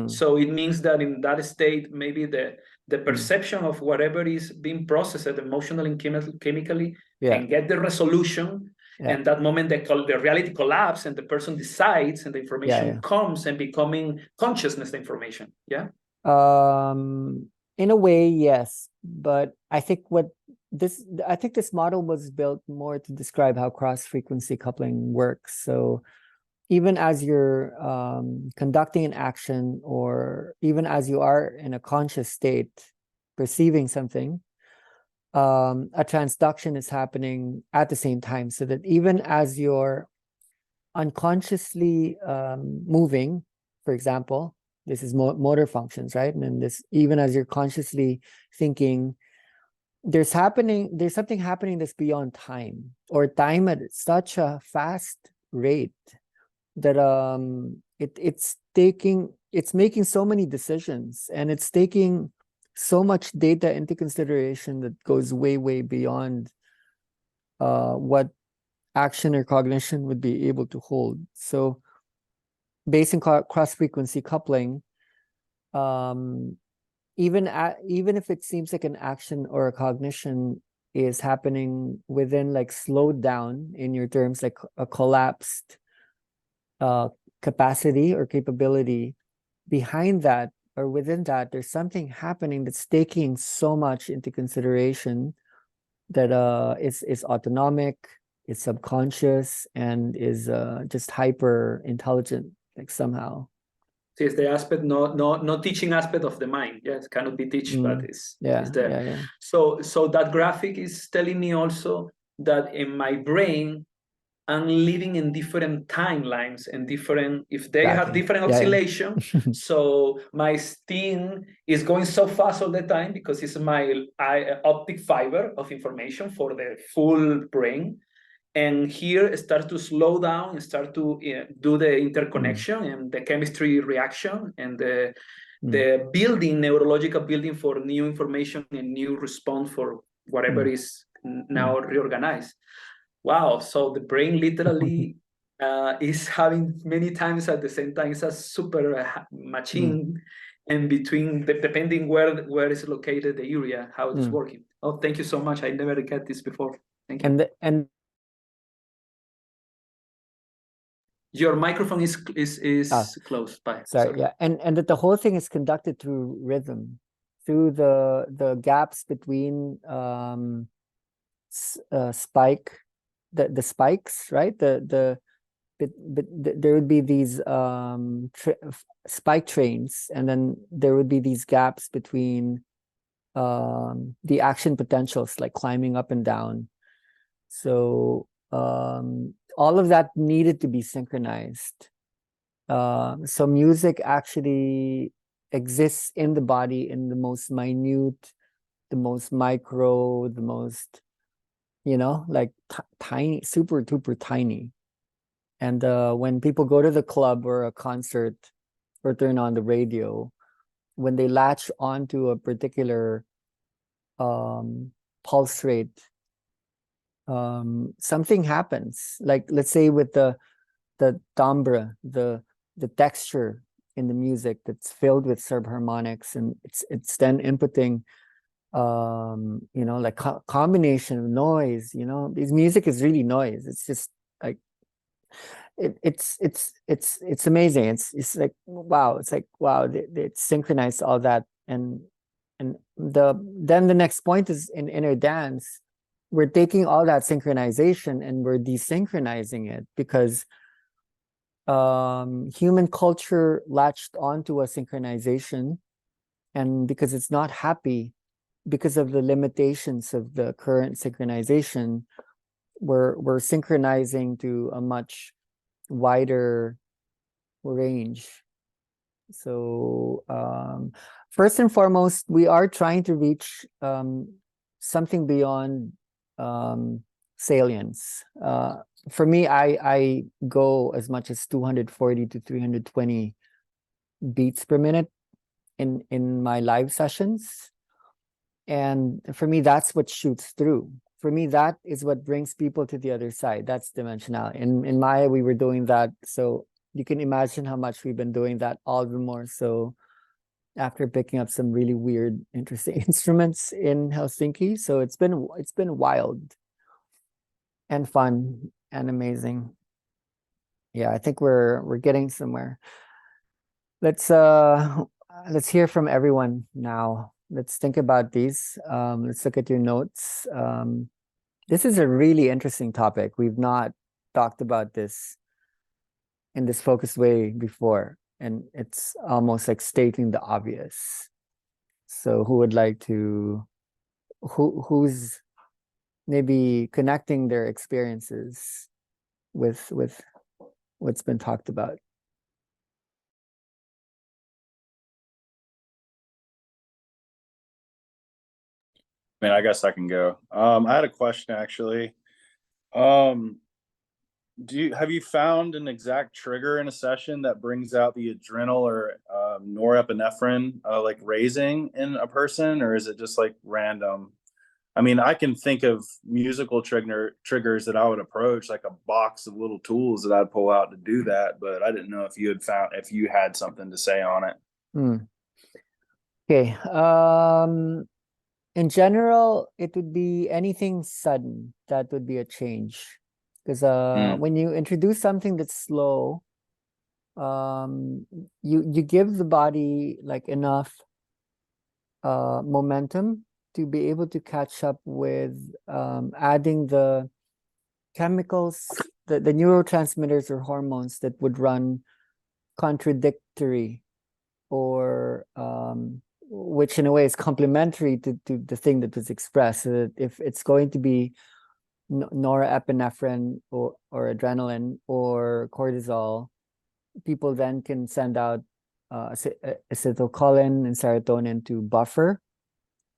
So it means that in that state, maybe the perception of whatever is being processed emotionally and chemically can get the resolution. And that moment the reality collapses and the person decides, and the information comes and becoming consciousness information. In a way, yes, but I think this model was built more to describe how cross-frequency coupling works. So even as you're conducting an action, or even as you are in a conscious state perceiving something, a transduction is happening at the same time, so that even as you're unconsciously moving, for example, this is motor functions, right? And then this, even as you're consciously thinking, there's something happening that's beyond time, or time at such a fast rate that it's making so many decisions, and it's taking so much data into consideration that goes way beyond what action or cognition would be able to hold. So based on cross-frequency coupling, even if it seems like an action or a cognition is happening within, like, slowed down in your terms, like a collapsed capacity or capability, behind that or within that, there's something happening that's taking so much into consideration that is autonomic, is subconscious, and is just hyper intelligent, like, somehow. So it's the aspect, no teaching aspect of the mind. Yes, cannot be taught, but it's there. Yeah. So that graphic is telling me also that in my brain, I'm living in different timelines and different, if they have Exactly. different Yeah. oscillation. So my steam is going so fast all the time because it's my optic fiber of information for the full brain. And here it starts to slow down and start to do the interconnection and the chemistry reaction and the building, neurological building for new information and new response for whatever is now reorganized. Wow, so the brain literally is having many times at the same time. It's a super machine, and between depending where is located the area, how it's working. Oh, thank you so much. I never get this before. Thank you. And your microphone is closed by. Sorry, yeah, and that the whole thing is conducted through rhythm, through the gaps between spike, the spikes, right? There would be these spike trains, and then there would be these gaps between the action potentials, like climbing up and down. So all of that needed to be synchronized. So music actually exists in the body in the most minute, the most micro, the most, like tiny, super duper tiny. And when people go to the club or a concert or turn on the radio, when they latch onto a particular pulse rate, something happens. Like, let's say with the timbre, the texture in the music that's filled with subharmonics, and it's then inputting like combination of noise. This music is really noise. It's just like it's amazing. It's like wow. It's like wow. They synchronized all that, and then the next point is in inner dance. We're taking all that synchronization and we're desynchronizing it, because human culture latched onto a synchronization, and because it's not happy because of the limitations of the current synchronization, we're synchronizing to a much wider range. So first and foremost, we are trying to reach something beyond salience. For me, I go as much as 240 to 320 beats per minute in my live sessions. And for me, that's what shoots through. For me, that is what brings people to the other side. That's dimensionality. In Maya, we were doing that. So you can imagine how much we've been doing that, all the more so after picking up some really weird, interesting instruments in Helsinki. So it's been wild and fun and amazing. Yeah, I think we're getting somewhere. Let's hear from everyone now. Let's think about these. Let's look at your notes. This is a really interesting topic. We've not talked about this in this focused way before, and it's almost like stating the obvious. So who would like to who's maybe connecting their experiences with what's been talked about. I mean, I guess I can go. I had a question actually. Um, have you found an exact trigger in a session that brings out the adrenal or norepinephrine like raising in a person, or is it just like random? I mean, I can think of musical triggers that I would approach, like a box of little tools that I'd pull out to do that, but I didn't know if you had something to say on it. Okay. In general, it would be anything sudden that would be a change. Because when you introduce something that's slow, you give the body like enough momentum to be able to catch up with adding the chemicals, the neurotransmitters or hormones that would run contradictory, or which in a way is complementary to the thing that was expressed. So that if it's going to be norepinephrine or adrenaline or cortisol, people then can send out acetylcholine and serotonin to buffer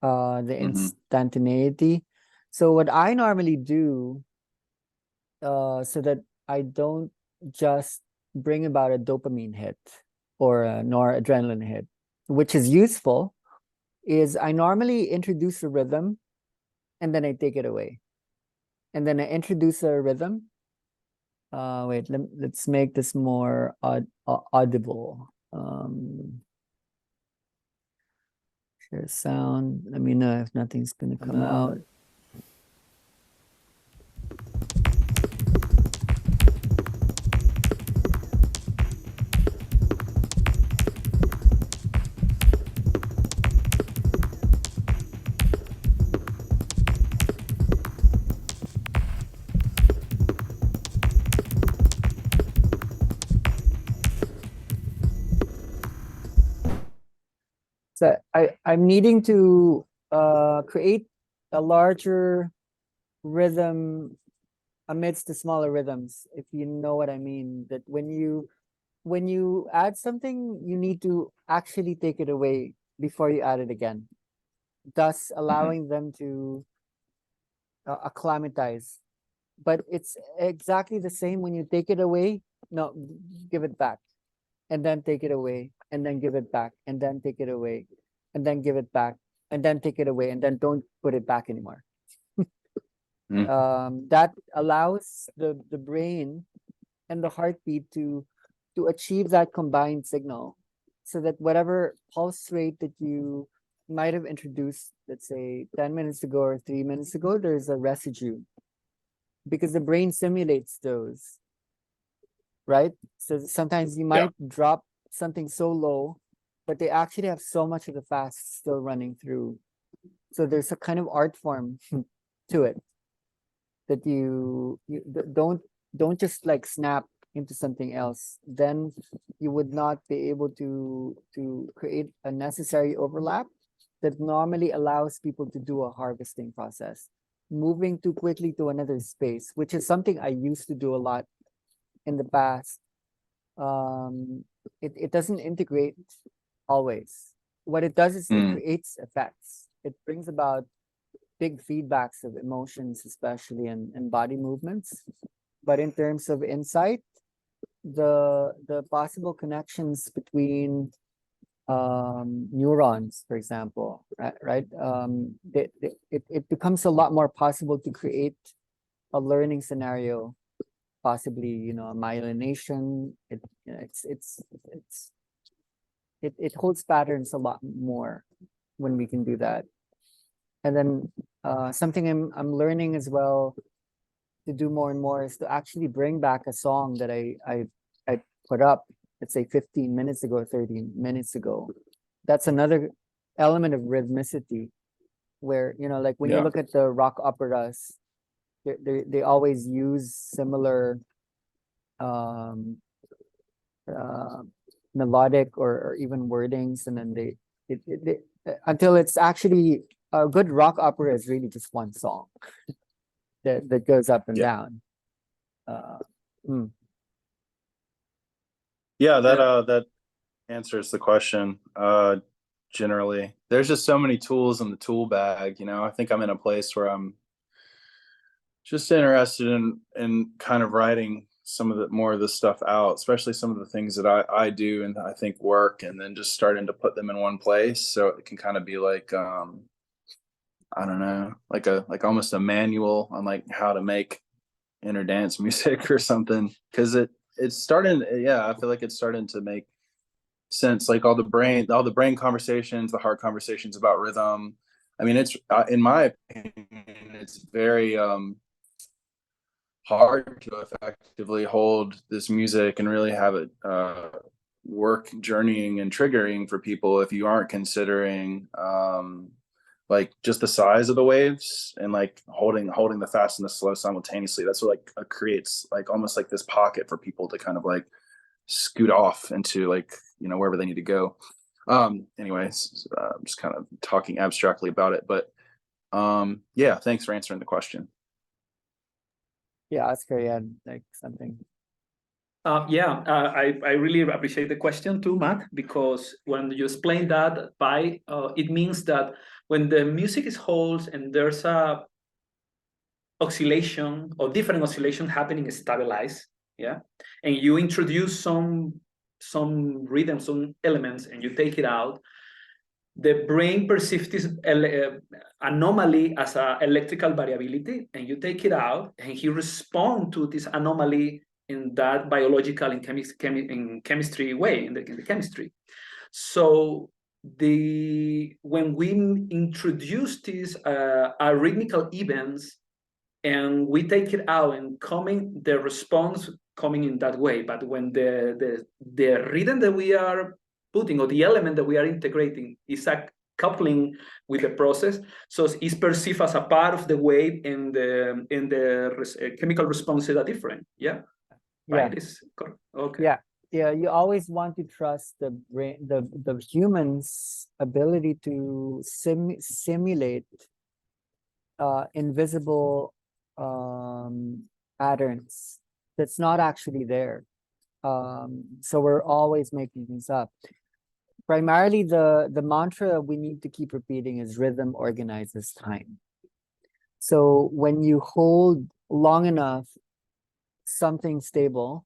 the instantaneity. So what I normally do, so that I don't just bring about a dopamine hit or a noradrenaline hit, which is useful, is I normally introduce a rhythm and then I take it away. And then I introduce a rhythm. Wait, let's make this more audible. Share sound. Let me know if nothing's gonna come out. So I'm needing to create a larger rhythm amidst the smaller rhythms, if you know what I mean. That when you add something, you need to actually take it away before you add it again, thus allowing them to acclimatize. But it's exactly the same when you take it away. No, give it back, and then take it away, and then give it back, and then take it away, and then give it back, and then take it away, and then don't put it back anymore. That allows the brain and the heartbeat to achieve that combined signal, so that whatever pulse rate that you might have introduced, let's say 10 minutes ago or 3 minutes ago, there's a residue because the brain simulates those, right? So sometimes you might drop something so low, but they actually have so much of the fast still running through. So there's a kind of art form to it, that you don't just like snap into something else. Then you would not be able to create a necessary overlap that normally allows people to do a harvesting process, moving too quickly to another space, which is something I used to do a lot in the past. It doesn't integrate always. What it does is it creates effects. It brings about big feedbacks of emotions, especially and body movements. But in terms of insight, the possible connections between neurons, for example, right? It becomes a lot more possible to create a learning scenario, possibly, you know, a myelination. It holds patterns a lot more when we can do that. And then something I'm learning as well to do more and more is to actually bring back a song that I put up, let's say 15 minutes ago, 30 minutes ago. That's another element of rhythmicity, where, you know, like when you look at the rock operas, they always use similar melodic or even wordings, and then they until it's actually a good rock opera is really just one song that goes up and Yeah. down. Yeah, that answers the question. Generally, there's just so many tools in the tool bag. I think I'm in a place where I'm just interested in kind of writing some of the more of this stuff out, especially some of the things that I do and I think work, and then just starting to put them in one place so it can kind of be like I don't know, like almost a manual on like how to make inner dance music or something, because it's starting. Yeah, I feel like it's starting to make sense, like all the brain conversations, the hard conversations about rhythm. I mean, it's in my opinion, it's very hard to effectively hold this music and really have it work journeying and triggering for people if you aren't considering like just the size of the waves and like holding the fast and the slow simultaneously. That's what like creates like almost like this pocket for people to kind of like scoot off into like wherever they need to go. Anyways, I'm just kind of talking abstractly about it, but yeah, thanks for answering the question. Yeah, Oscar, yeah, like something. I really appreciate the question too, Matt, because when you explain that it means that when the music is held and there's a oscillation or different oscillation happening stabilized, yeah, and you introduce some rhythm, some elements, and you take it out, the brain perceives this anomaly as an electrical variability, and you take it out, and he responds to this anomaly in that biological and chemistry way, in the chemistry. So when we introduce these arrhythmical events and we take it out and the response coming in that way, but when the rhythm that we are putting or the element that we are integrating is a coupling with the process, so it's perceived as a part of the wave, and the chemical responses are different. Yeah. Yeah. Right. Okay. Yeah. You always want to trust the brain, the human's ability to simulate invisible patterns that's not actually there. So we're always making things up. Primarily, the mantra we need to keep repeating is rhythm organizes time. So when you hold long enough something stable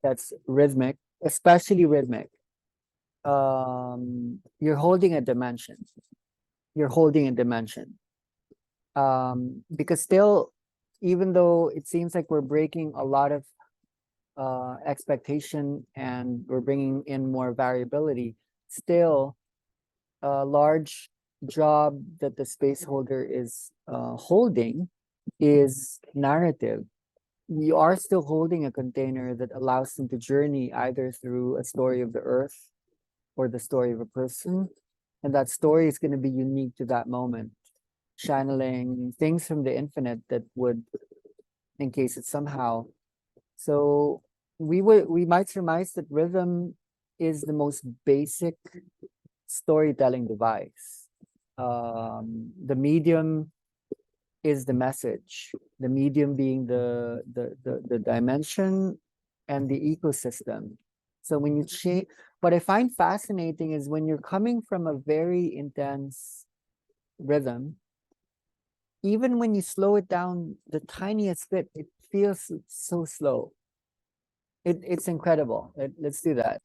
that's rhythmic, especially rhythmic, you're holding a dimension. Because still, even though it seems like we're breaking a lot of expectation and we're bringing in more variability, still a large job that the space holder is holding is narrative. We are still holding a container that allows them to journey either through a story of the earth or the story of a person, and that story is going to be unique to that moment, channeling things from the infinite that would encase it somehow. So we might surmise that rhythm is the most basic storytelling device. The medium is the message, the medium being the dimension and the ecosystem. So when you change, what I find fascinating is when you're coming from a very intense rhythm, even when you slow it down the tiniest bit, it feels so slow. It's incredible. Let's do that.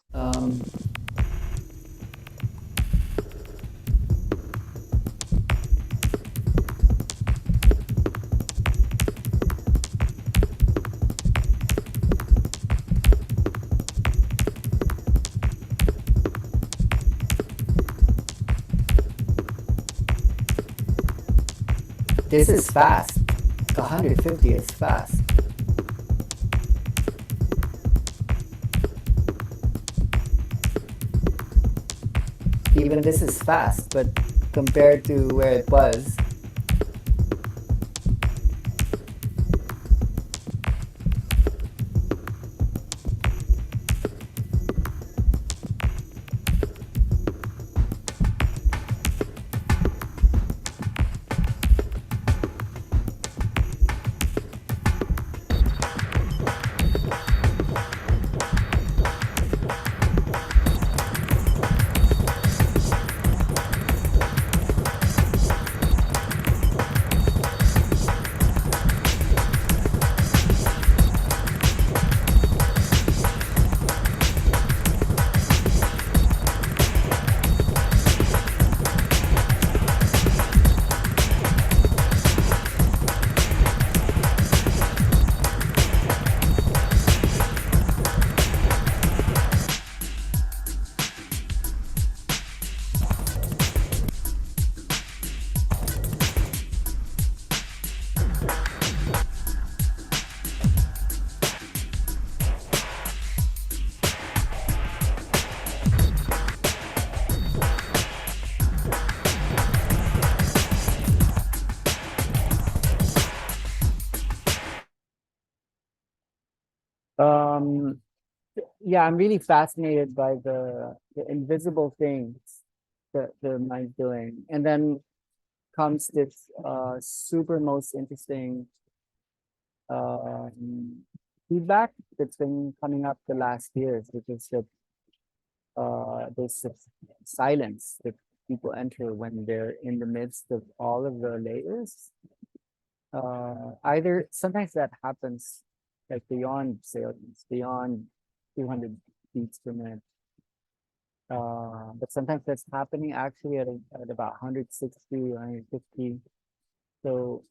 This is fast. 150 is fast. Even this is fast, but compared to where it was, Yeah, I'm really fascinated by the invisible things that the mind's doing. And then comes this super most interesting feedback that's been coming up the last years, which is that there's this silence that people enter when they're in the midst of all of the layers. Either sometimes that happens like beyond salience, beyond 200 beats per minute. But sometimes that's happening actually at about 160, 150. So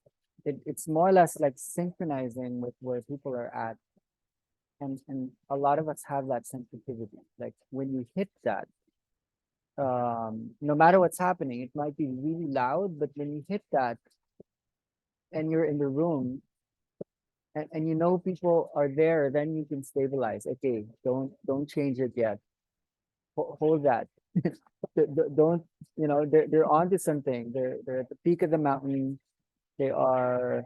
it's more or less like synchronizing with where people are at. And a lot of us have that sensitivity. Like when you hit that, no matter what's happening, it might be really loud, but when you hit that and you're in the room and you know people are there, then you can stabilize. Okay, don't change it yet. Hold that. Don't, you know, they're onto something. They're at the peak of the mountain. They are,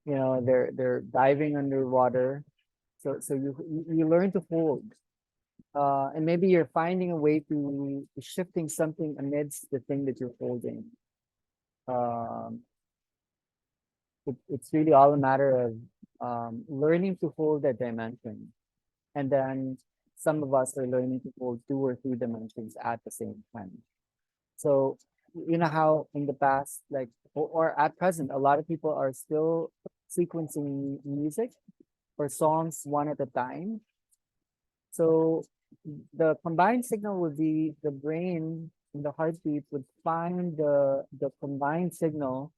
you know, they're diving underwater. So you learn to hold. And maybe you're finding a way to shifting something amidst the thing that you're holding. It's really all a matter of learning to hold that dimension. And then some of us are learning to hold 2 or 3 dimensions at the same time. So you know how in the past, like, or at present, a lot of people are still sequencing music or songs one at a time. So the combined signal would be the brain and the heartbeat would find the combined signal,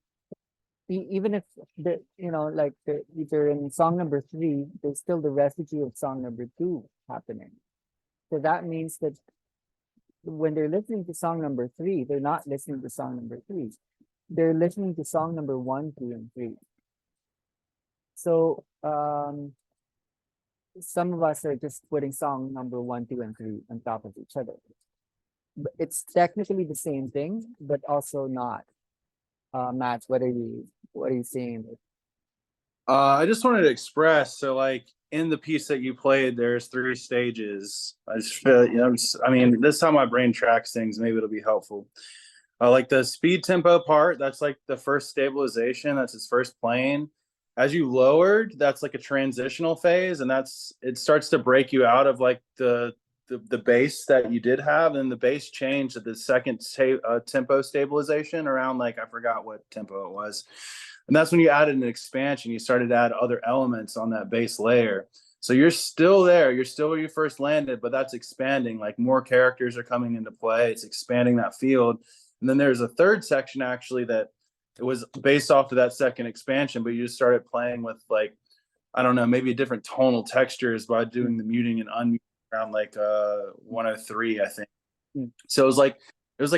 even if the, you know, like either in song number 3, there's still the residue of song number 2 happening. So that means that when they're listening to song number 3, they're not listening to song number 3. They're listening to song number 1, 2, and 3. So some of us are just putting song number 1, 2, and 3 on top of each other. But it's technically the same thing, but also not. Matt, what are you seeing? I just wanted to express, so like in the piece that you played, there's 3 stages. I just feel, you know, I mean, this is how my brain tracks things. Maybe it'll be helpful. Like the speed tempo part, that's like the first stabilization. That's its first plane. As you lowered, that's like a transitional phase, and it starts to break you out of like the bass that you did have, and the bass changed at the second tempo stabilization around, like, I forgot what tempo it was. And that's when you added an expansion. You started to add other elements on that bass layer. So you're still there. You're still where you first landed, but that's expanding. Like more characters are coming into play. It's expanding that field. And then there's a third section actually that it was based off of that second expansion, but you just started playing with, like, I don't know, maybe different tonal textures by doing the muting and unmuting around like 103, I think. So it was like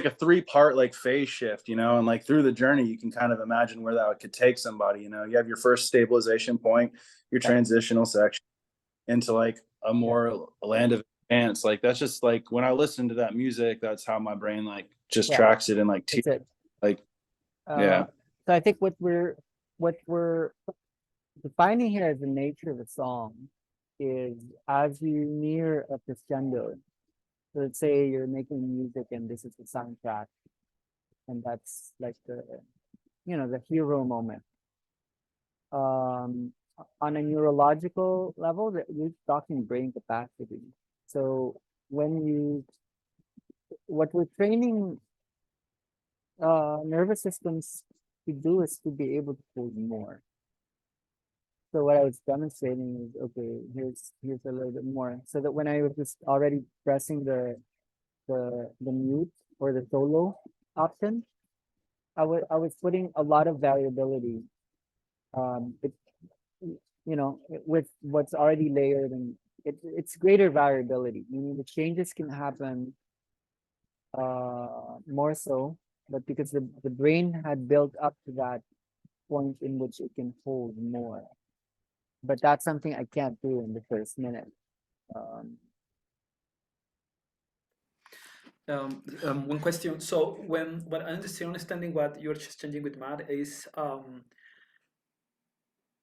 a 3-part like phase shift, you know, and like through the journey you can kind of imagine where that could take somebody. You know, you have your first stabilization point, your transitional section into like a more land of advance. Like that's just like when I listen to that music, that's how my brain like just tracks it in like like yeah. So I think what we're defining here as the nature of the song is as you near a crescendo. So let's say you're making music and this is the soundtrack, and that's like the, you know, the hero moment. On a neurological level, we're talking brain capacity. So what we're training nervous systems to do is to be able to hold more. So what I was demonstrating is, okay, here's a little bit more, so that when I was just already pressing the mute or the solo option, I was putting a lot of variability. You know, with what's already layered, and it's greater variability, meaning the changes can happen more so, but because the brain had built up to that point in which it can hold more. But that's something I can't do in the first minute. One question. So what I'm understanding what you're just changing with Matt is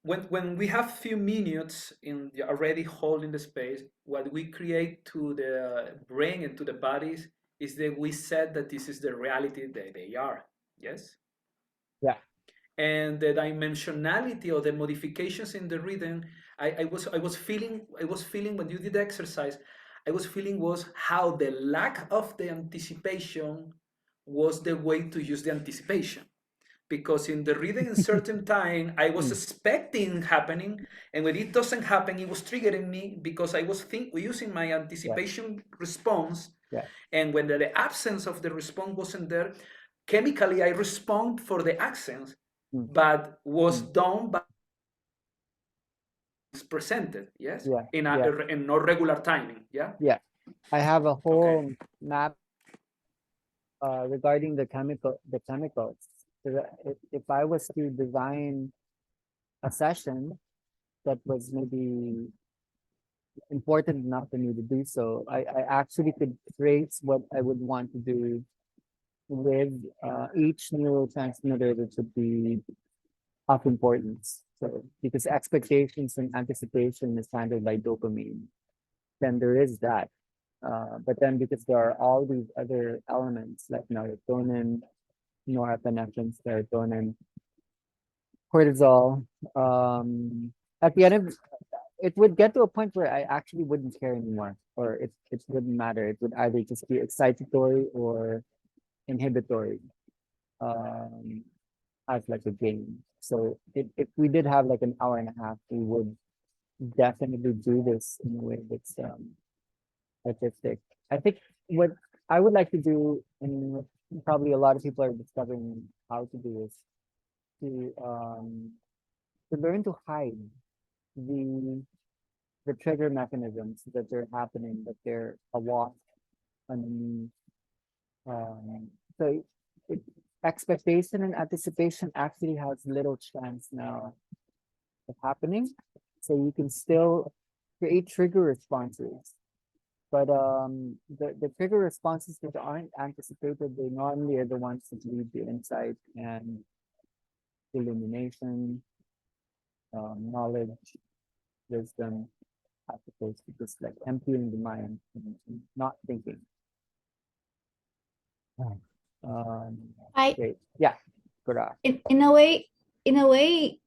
when we have few minutes in already holding the space, what we create to the brain and to the bodies is that we said that this is the reality that they are. Yes. Yeah. And the dimensionality or the modifications in the rhythm, I was feeling when you did the exercise, I was feeling was how the lack of the anticipation was the way to use the anticipation. Because in the rhythm in certain time, I was expecting happening, and when it doesn't happen, it was triggering me because I was using my anticipation response. Yeah. And when the absence of the response wasn't there, chemically I respond for the absence, but was done by presented, yes, Yeah. in no regular timing, yeah. Yeah. I have a whole Okay. map regarding the chemicals. So that if I was to design a session that was maybe important enough for me to do so, I actually could trace what I would want to do with each neurotransmitter that would be of importance. So because expectations and anticipation is handled by dopamine, then there is that. But then because there are all these other elements like melatonin, norepinephrine, serotonin, cortisol, at the end of it would get to a point where I actually wouldn't care anymore, or it wouldn't matter. It would either just be excitatory or inhibitory, as like a game. So if we did have like an hour and a half, we would definitely do this in a way that's artistic. I think what I would like to do, and what probably a lot of people are discovering how to do, is to learn to hide the trigger mechanisms that they're happening, that they're awash underneath. So it, expectation and anticipation actually has little chance now of happening. So you can still create trigger responses. But the trigger responses that aren't anticipated, they normally are the ones that lead to insight and illumination, knowledge, wisdom, as opposed to just like emptying the mind and not thinking. I Okay. Yeah, good. in a way,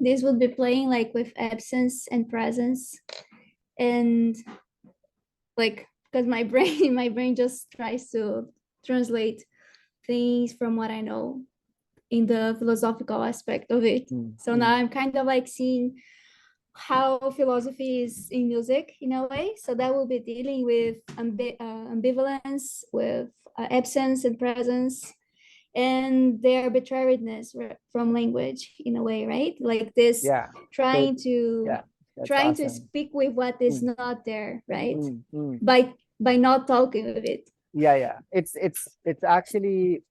this would be playing like with absence and presence, and like because my brain just tries to translate things from what I know in the philosophical aspect of it. So now I'm kind of like seeing how philosophy is in music in a way. So that will be dealing with ambivalence, with absence and presence, and the arbitrariness from language in a way, right? Like this, Yeah. trying to Yeah. That's trying to awesome. speak with what is not there, right? Mm. By not talking with it. Yeah. It's actually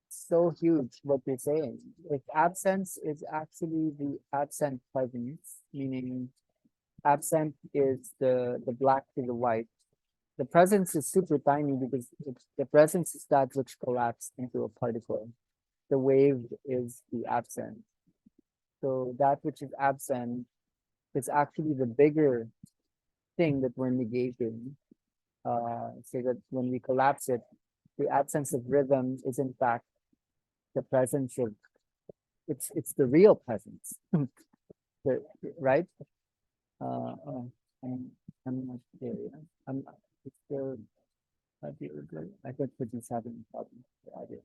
so huge what you're saying. If absence is actually the absent presence, meaning absent is the black to the white. The presence is super tiny because the presence is that which collapsed into a particle. The wave is the absent. So that which is absent is actually the bigger thing that we're negating. So that when we collapse it, the absence of rhythm is in fact the presence of it's the real presence. Right? I'm not there. Yeah. It's still I think we're just having problems with the audio.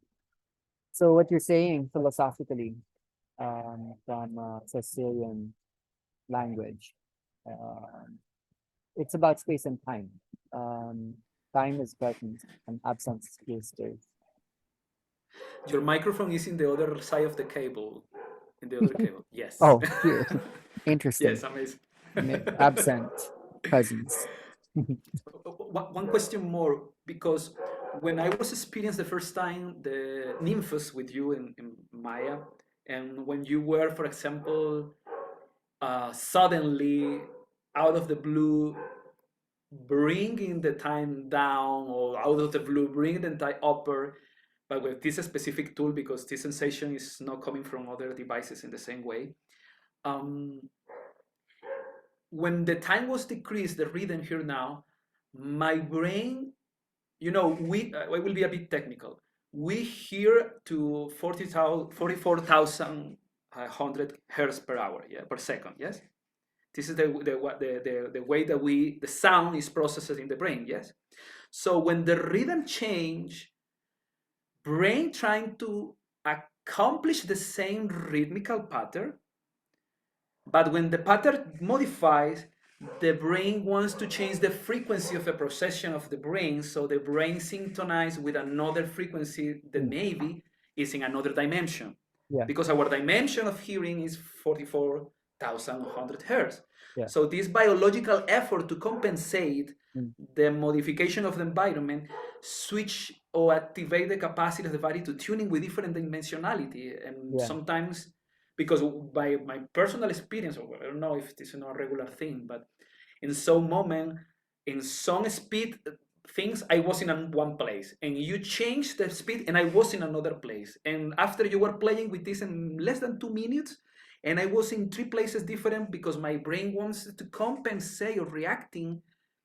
So what you're saying philosophically, from Sicilian language, it's about space and time. Time is present and absence is space. Your microphone is in the other side of the cable. In the other cable. Yes. Oh, here. Interesting. Yes, amazing. Absent presence. One question more, because when I was experiencing the first time the nymphs with you in Maya, and when you were, for example, suddenly out of the blue bringing the time down, or out of the blue bringing the time upper, but with this specific tool, because this sensation is not coming from other devices in the same way. um, when the time was decreased, the rhythm here now, my brain, I will be a bit technical. We hear to 44,100 hertz per hour, yeah, per second, yes? This is the way that the sound is processed in the brain, yes? So when the rhythm change, brain trying to accomplish the same rhythmical pattern, but when the pattern modifies, the brain wants to change the frequency of a procession of the brain, so the brain synchronizes with another frequency that maybe is in another dimension. Yeah. Because our dimension of hearing is 44,100 hertz. Yeah. So this biological effort to compensate the modification of the environment switch or activate the capacity of the body to tune in with different dimensionality. And sometimes, because by my personal experience, or I don't know if this is not a regular thing, but in some moment, in some speed things, I was in one place, and you changed the speed, and I was in another place. And after you were playing with this in less than 2 minutes, and I was in 3 places different because my brain wants to compensate or reacting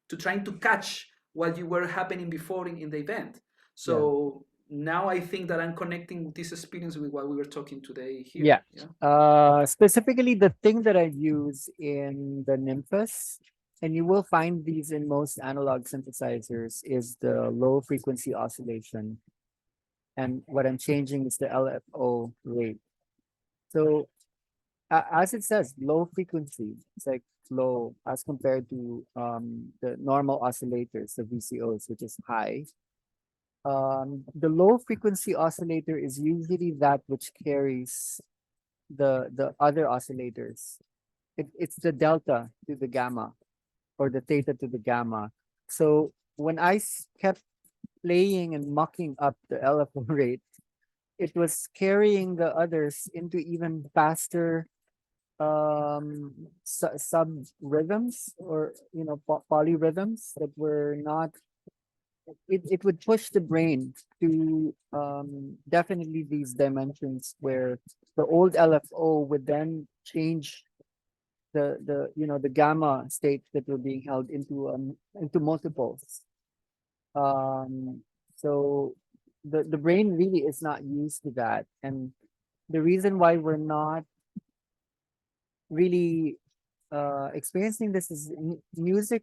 to trying to catch what you were happening before in the event. So now I think that I'm connecting this experience with what we were talking today here. Specifically, the thing that I use in the Nymphus, and you will find these in most analog synthesizers, is the low frequency oscillation. And what I'm changing is the LFO rate. So as it says, low frequency, it's like low as compared to the normal oscillators, the VCOs, which is high. The low frequency oscillator is usually that which carries the other oscillators. It's the delta to the gamma or the theta to the gamma. So when I kept playing and mucking up the LFO rate, it was carrying the others into even faster sub rhythms, or polyrhythms that were not. It would push the brain to definitely these dimensions where the old LFO would then change the gamma state that were being held into multiples. So the brain really is not used to that, and the reason why we're not really experiencing this is music.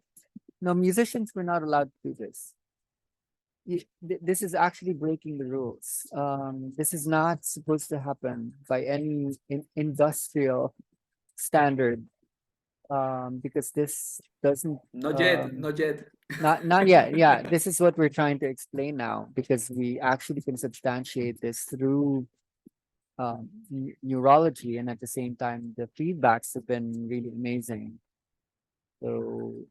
No, musicians were not allowed to do this. This is actually breaking the rules. This is not supposed to happen by any industrial standard. Because this doesn't. Not yet, not yet. Not yet. Yeah, this is what we're trying to explain now, because we actually can substantiate this through neurology, and at the same time, the feedbacks have been really amazing. So,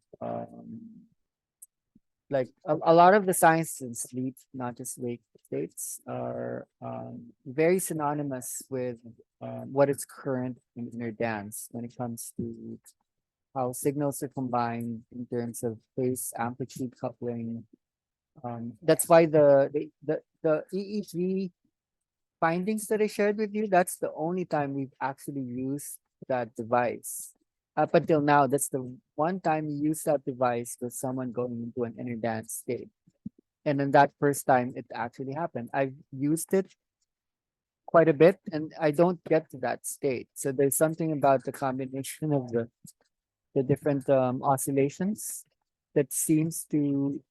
like a lot of the science in sleep, not just wake states, are very synonymous with what is current in inner dance when it comes to how signals are combined in terms of phase amplitude coupling. That's why the EEG findings that I shared with you, that's the only time we've actually used that device. Up until now, that's the one time you use that device with someone going into an inner dance state. And then that first time it actually happened. I've used it quite a bit and I don't get to that state. So there's something about the combination of the different oscillations that seems to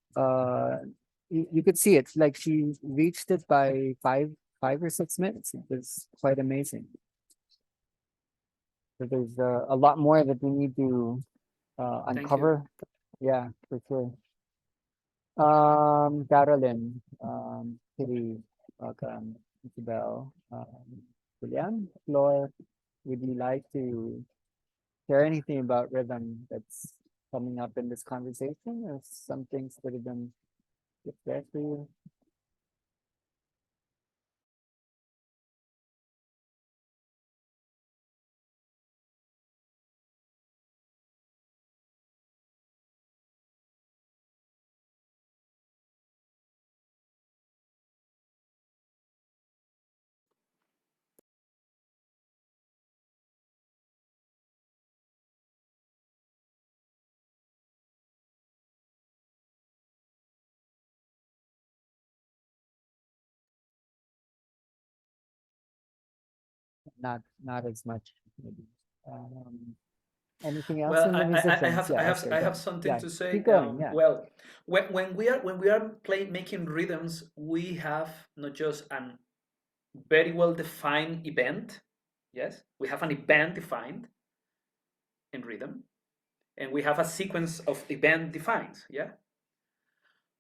you could see it, like she reached it by 5 or 6 minutes. It was quite amazing. So there's a lot more that we need to uncover. Yeah, for sure. Carolyn, Kitty, welcome, Isabel, Julian, Flor, would you like to share anything about rhythm that's coming up in this conversation, or some things that have been there for you? not as much maybe. Anything else Well, in the I musicians? have Yeah, I have Oscar, I go. have something Yeah, to say. keep going. Yeah. Well, when we are making rhythms, we have not just an very well defined event. Yes, we have an event defined in rhythm, and we have a sequence of event defined. Yeah.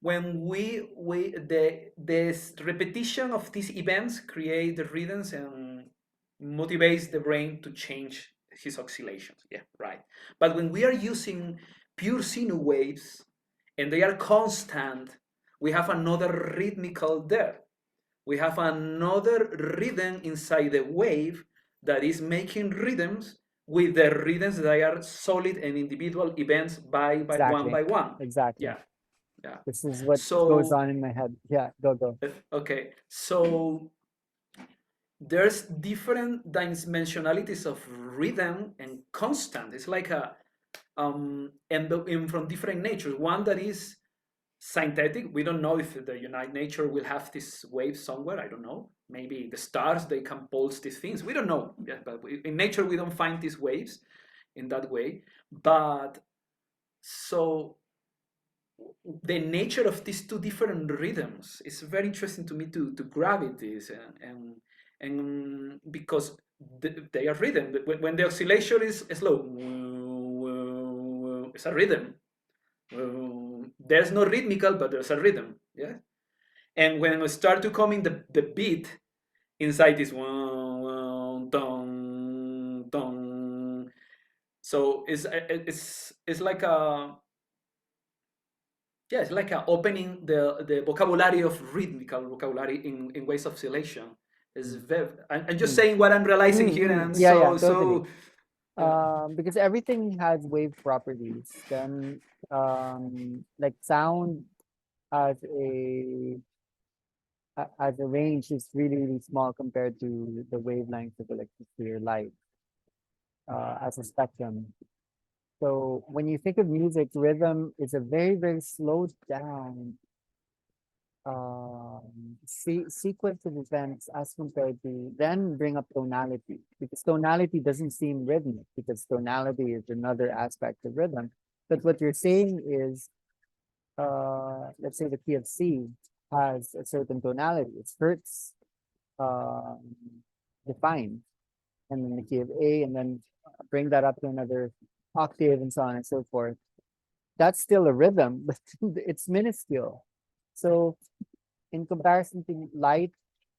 When the repetition of these events create the rhythms and motivates the brain to change his oscillations. Yeah, right. But when we are using pure sine waves and they are constant, we have another rhythmical there. We have another rhythm inside the wave that is making rhythms with the rhythms that are solid and individual events by one Exactly. by one. Exactly. Yeah. Yeah. This is what So goes on in my head. Yeah, go. okay. So there's different dimensionalities of rhythm and constant. It's like a and from different natures. One that is synthetic. We don't know if the United Nature will have this wave somewhere. I don't know. Maybe the stars they can pulse these things. We don't know. Yeah, but in nature we don't find these waves in that way. But so the nature of these two different rhythms is very interesting to me to grab this and because they are rhythm. When the oscillation is slow, it's a rhythm. There's no rhythmical, but there's a rhythm. Yeah. And when we start to come in the beat inside this one, dong, dong. So it's like a it's like opening the vocabulary of rhythmical vocabulary in ways of oscillation. Is very. I'm just saying what I'm realizing here, and Yeah, so totally. yeah. Because everything has wave properties. Then, like sound as a range is really small compared to the wavelength of electricity or light as a spectrum. So when you think of music, rhythm is a very slowed down sequence of events as compared to then bring up tonality, because tonality doesn't seem rhythmic because tonality is another aspect of rhythm. But what you're saying is, let's say the key of C has a certain tonality, it's hertz defined, and then the key of A, and then bring that up to another octave and so on and so forth. That's still a rhythm, but it's minuscule. So in comparison to light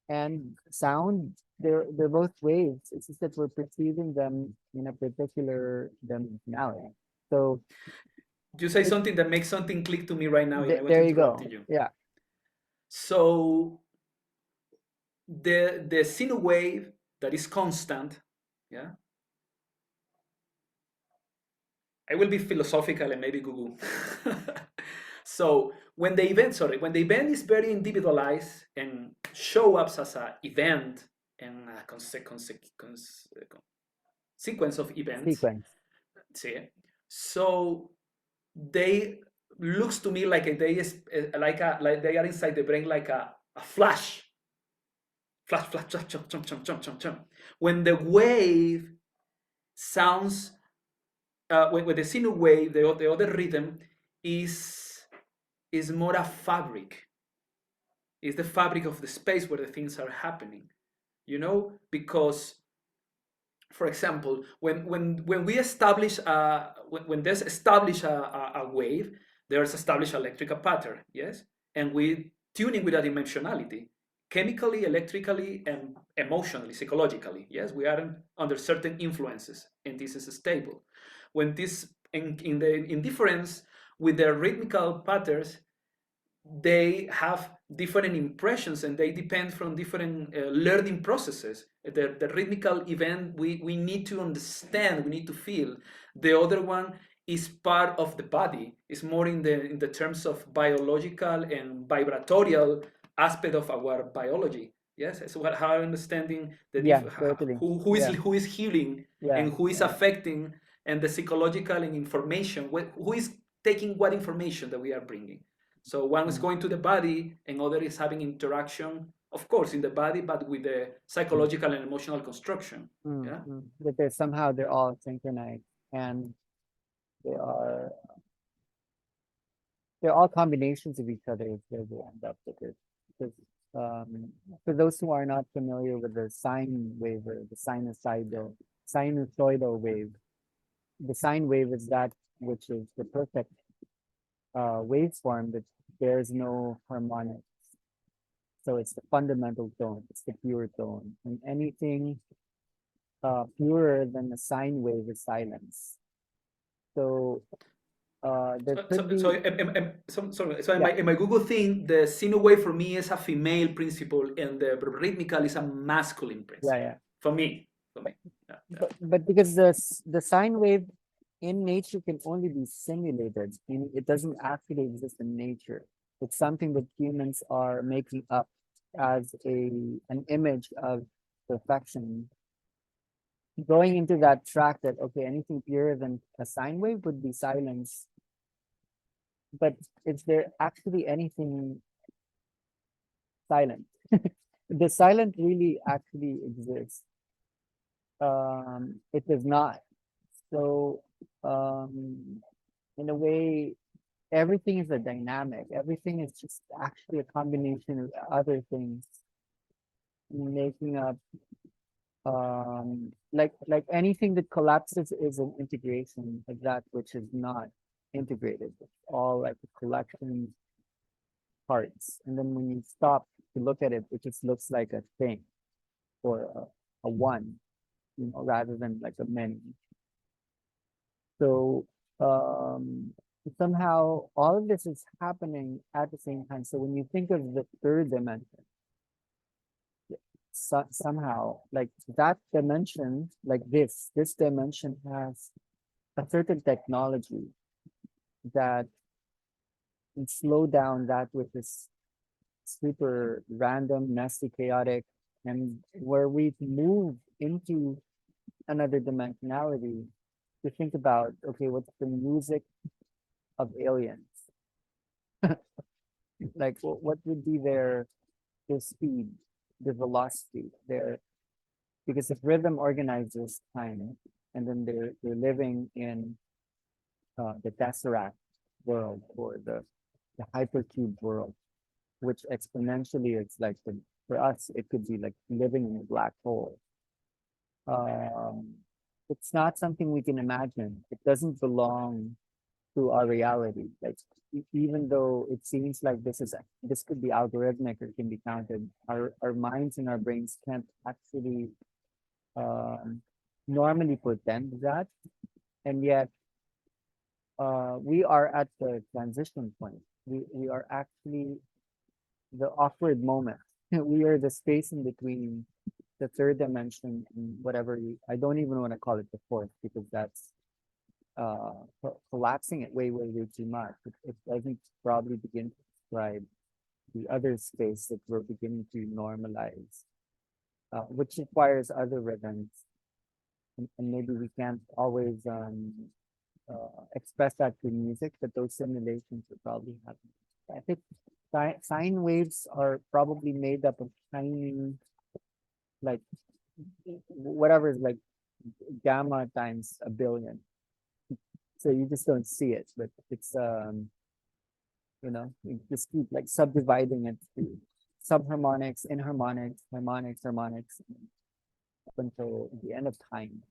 and sound, they're both waves. It's just that we're perceiving them in a particular dimensionality. So you say something that makes something click to me right now. there you go. Yeah. So the sine wave that is constant, yeah. I will be philosophical and maybe Google. So when the event is very individualized and show up as an event and a sequence of events. See, so they looks to me like they are inside the brain like a flash. Flash, jump. When the wave sounds, with the sine wave, the other rhythm is more a fabric. It's the fabric of the space where the things are happening, because, for example, when we establish when there's established a wave, there's established electrical pattern, yes, and we tuning with a dimensionality, chemically, electrically, and emotionally, psychologically, yes, we are under certain influences, and this is stable. When this in the indifference with the rhythmical patterns, they have different impressions and they depend from different learning processes. The rhythmical event we need to understand, we need to feel. The other one is part of the body. It's more in the terms of biological and vibratorial aspect of our biology. Yes, so how I'm understanding totally. who is healing and who is affecting, and the psychological and information, who is taking what information that we are bringing. So one is going to the body and other is having interaction of course, in the body, but with the psychological and emotional construction. Yeah. That they're all synchronized, and they are they're all combinations of each other is where we end up with it. Because for those who are not familiar with the sine wave or the sinusoidal wave, the sine wave is that which is the perfect waveform that bears no harmonics. So it's the fundamental tone, it's the pure tone. And anything purer than the sine wave is silence. So there could be In my Google thing, the sine wave for me is a female principle, and the rhythmical is a masculine principle. yeah. For me. Yeah. But because the sine wave in nature can only be simulated, meaning it doesn't actually exist in nature. It's something that humans are making up as an image of perfection. Going into that track that okay, anything purer than a sine wave would be silence. But is there actually anything silent? The silent really actually exists. It does not. So in a way, everything is a dynamic. Everything is just actually a combination of other things making up like anything that collapses is an integration of that which is not integrated. It's all like a collection parts. And then when you stop to look at it, it just looks like a thing or a one, rather than like a many. So somehow all of this is happening at the same time. So when you think of the third dimension, somehow like that dimension, like this dimension has a certain technology that can slow down that which is super random, messy, chaotic, and where we move into another dimensionality to think about, okay, what's the music of aliens? Like what would be their speed, the velocity, because if rhythm organizes time, and then they're living in the tesseract world or the hypercube world, which exponentially it's like for us it could be like living in a black hole. It's not something we can imagine. It doesn't belong to our reality. Like even though it seems like this could be algorithmic or can be counted, our minds and our brains can't actually normally pretend that, and yet we are at the transition point. We are actually the awkward moment. We are the space in between the third dimension and whatever I don't even want to call it the fourth, because that's collapsing it way too much. It doesn't probably begin to describe the other space that we're beginning to normalize, which requires other rhythms, and maybe we can't always express that through music, but those simulations are probably happening. I think sine waves are probably made up of tiny, like whatever is like gamma times a billion. So you just don't see it, but it's you just keep like subdividing it to subharmonics, inharmonics, harmonics up until the end of time.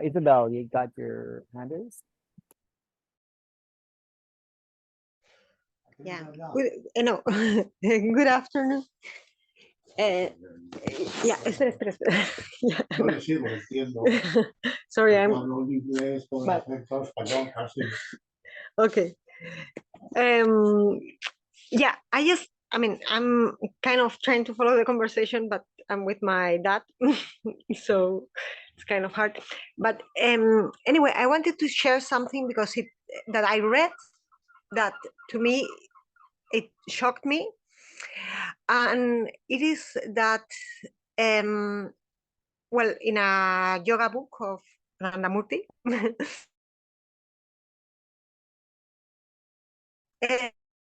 Isabel, you got your hand raised? Yeah. No. Good afternoon. Yeah, espera. Yeah. Sorry, okay. Yeah, I'm kind of trying to follow the conversation, but I'm with my dad, so it's kind of hard. But anyway, I wanted to share something because that I read that to me it shocked me, and it is that well, in a yoga book of Nandamurti,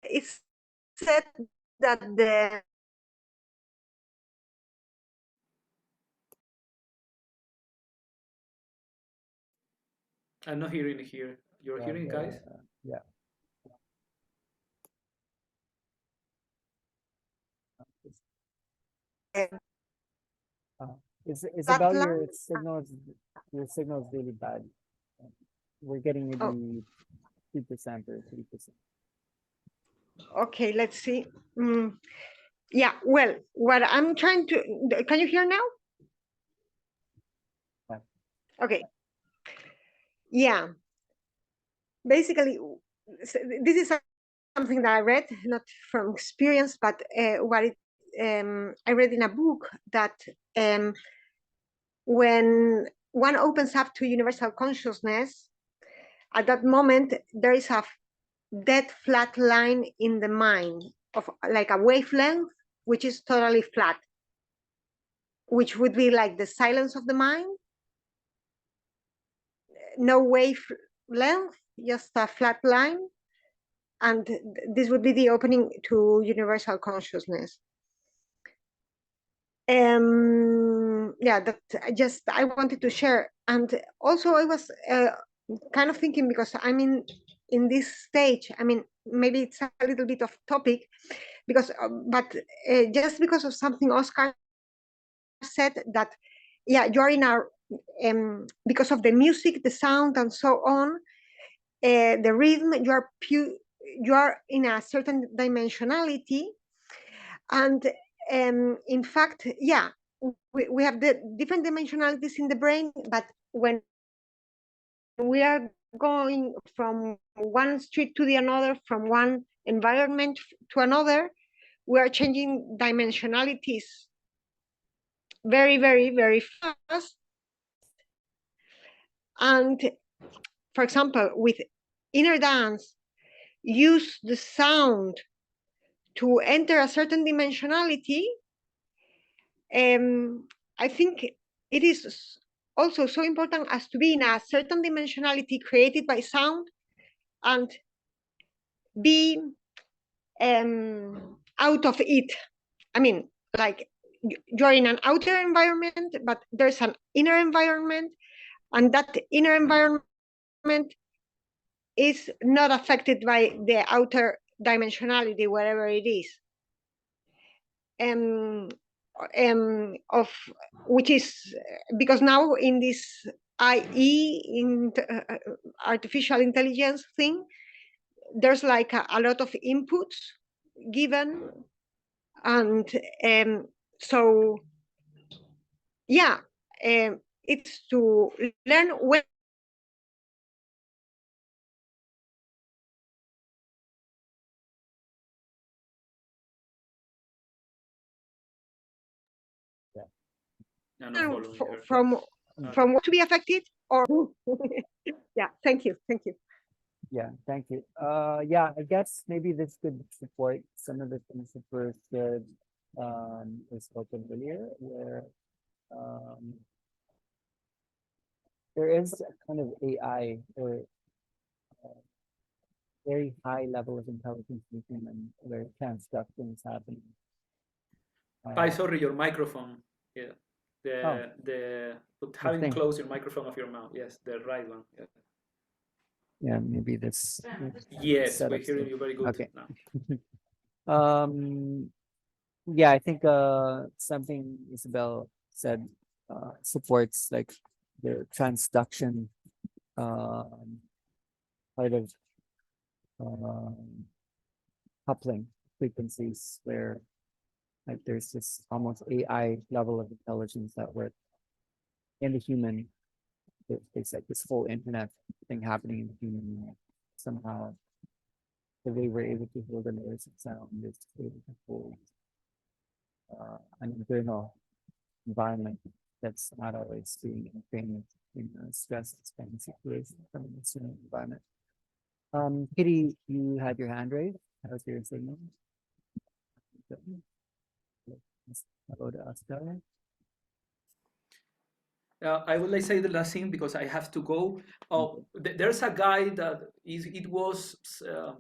it's said that the I'm not hearing it here. You're Yeah, hearing, guys? yeah. It's That about line? your signal's really bad. We're getting Oh. maybe 2% or 3%. Okay, let's see. Yeah, well, what I'm trying to, can you hear now? Yeah. Okay. Yeah. Basically, this is something that I read, not from experience, but what I read in a book that when one opens up to universal consciousness, at that moment, there is a dead flat line in the mind of like a wavelength, which is totally flat, which would be like the silence of the mind, no wavelength, just a flat line. And this would be the opening to universal consciousness. Yeah, that I wanted to share. And also I was kind of thinking, because I'm in this stage, I mean, maybe it's a little bit off topic, because but just because of something Oscar said, that yeah, you're in a because of the music, the sound, and so on, the rhythm, you are in a certain dimensionality, and in fact, yeah, we have the different dimensionalities in the brain, but when we are going from one street to the another, from one environment to another, we are changing dimensionalities very, very, very fast. And for example, with inner dance, use the sound to enter a certain dimensionality. I think it is also so important as to be in a certain dimensionality created by sound, and be out of it. I mean, like you're in an outer environment, but there's an inner environment, and that inner environment is not affected by the outer dimensionality, whatever it is. Of which is because now in this IE, in artificial intelligence thing, there's like a lot of inputs given, and so yeah, it's to learn when I'm not following her. from what to be affected, or yeah, thank you. Yeah, thank you. Yeah, I guess maybe this could support some of the things that were said, was spoken earlier, where there is a kind of AI or very high level of intelligence in human where transduction is happening. Sorry, your microphone. Yeah. Having thing. close your microphone of your mouth. Yes, the right one. Yeah. Yeah, maybe this. Yes, we're setup's hearing good. you very good Okay. now. Yeah, I think something Isabel said supports like the transduction part of coupling frequencies, where like there's this almost AI level of intelligence that work in the human. It's like this whole internet thing happening in the human. Somehow the way we're able to hold the layers of sound is able to hold an internal environment that's not always being inflamed in a stress expansion situation from an external environment. Kitty, you had your hand raised. How's your signal? Hello to Oscar. I would like to say the last thing because I have to go. Oh, there's a guy that it was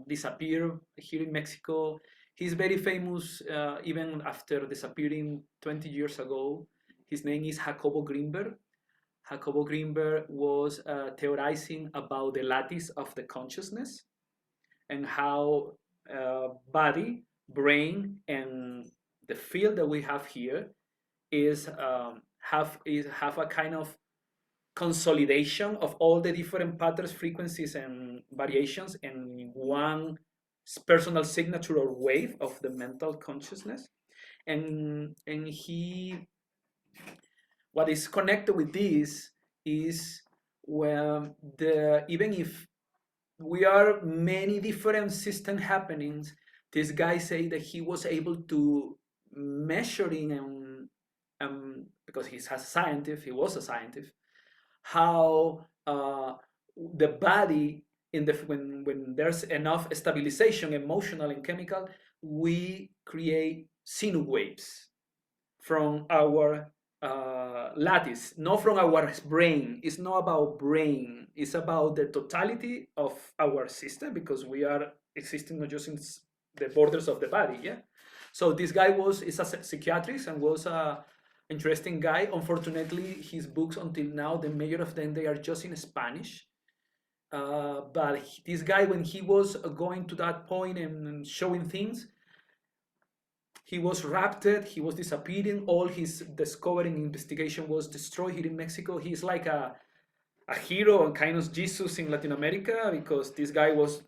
disappeared here in Mexico. He's very famous even after disappearing 20 years ago. His name is Jacobo Greenberg. Jacobo Greenberg was theorizing about the lattice of the consciousness and how body, brain, and the field that we have here is have a kind of consolidation of all the different patterns, frequencies, and variations in one personal signature or wave of the mental consciousness. And what is connected with this is where even if we are many different system happenings, this guy say that he was able to measuring and because he was a scientist, how the body when there's enough stabilization, emotional and chemical, we create sine waves from our lattice, not from our brain. It's not about brain. It's about the totality of our system, because we are existing not just in the borders of the body. Yeah. So this guy is a psychiatrist and was a interesting guy. Unfortunately, his books until now, the major of them, they are just in Spanish. But this guy, when he was going to that point and showing things, he was raptured, he was disappearing, all his discovering investigation was destroyed here in Mexico. He's like a hero and kind of Jesus in Latin America, because this guy was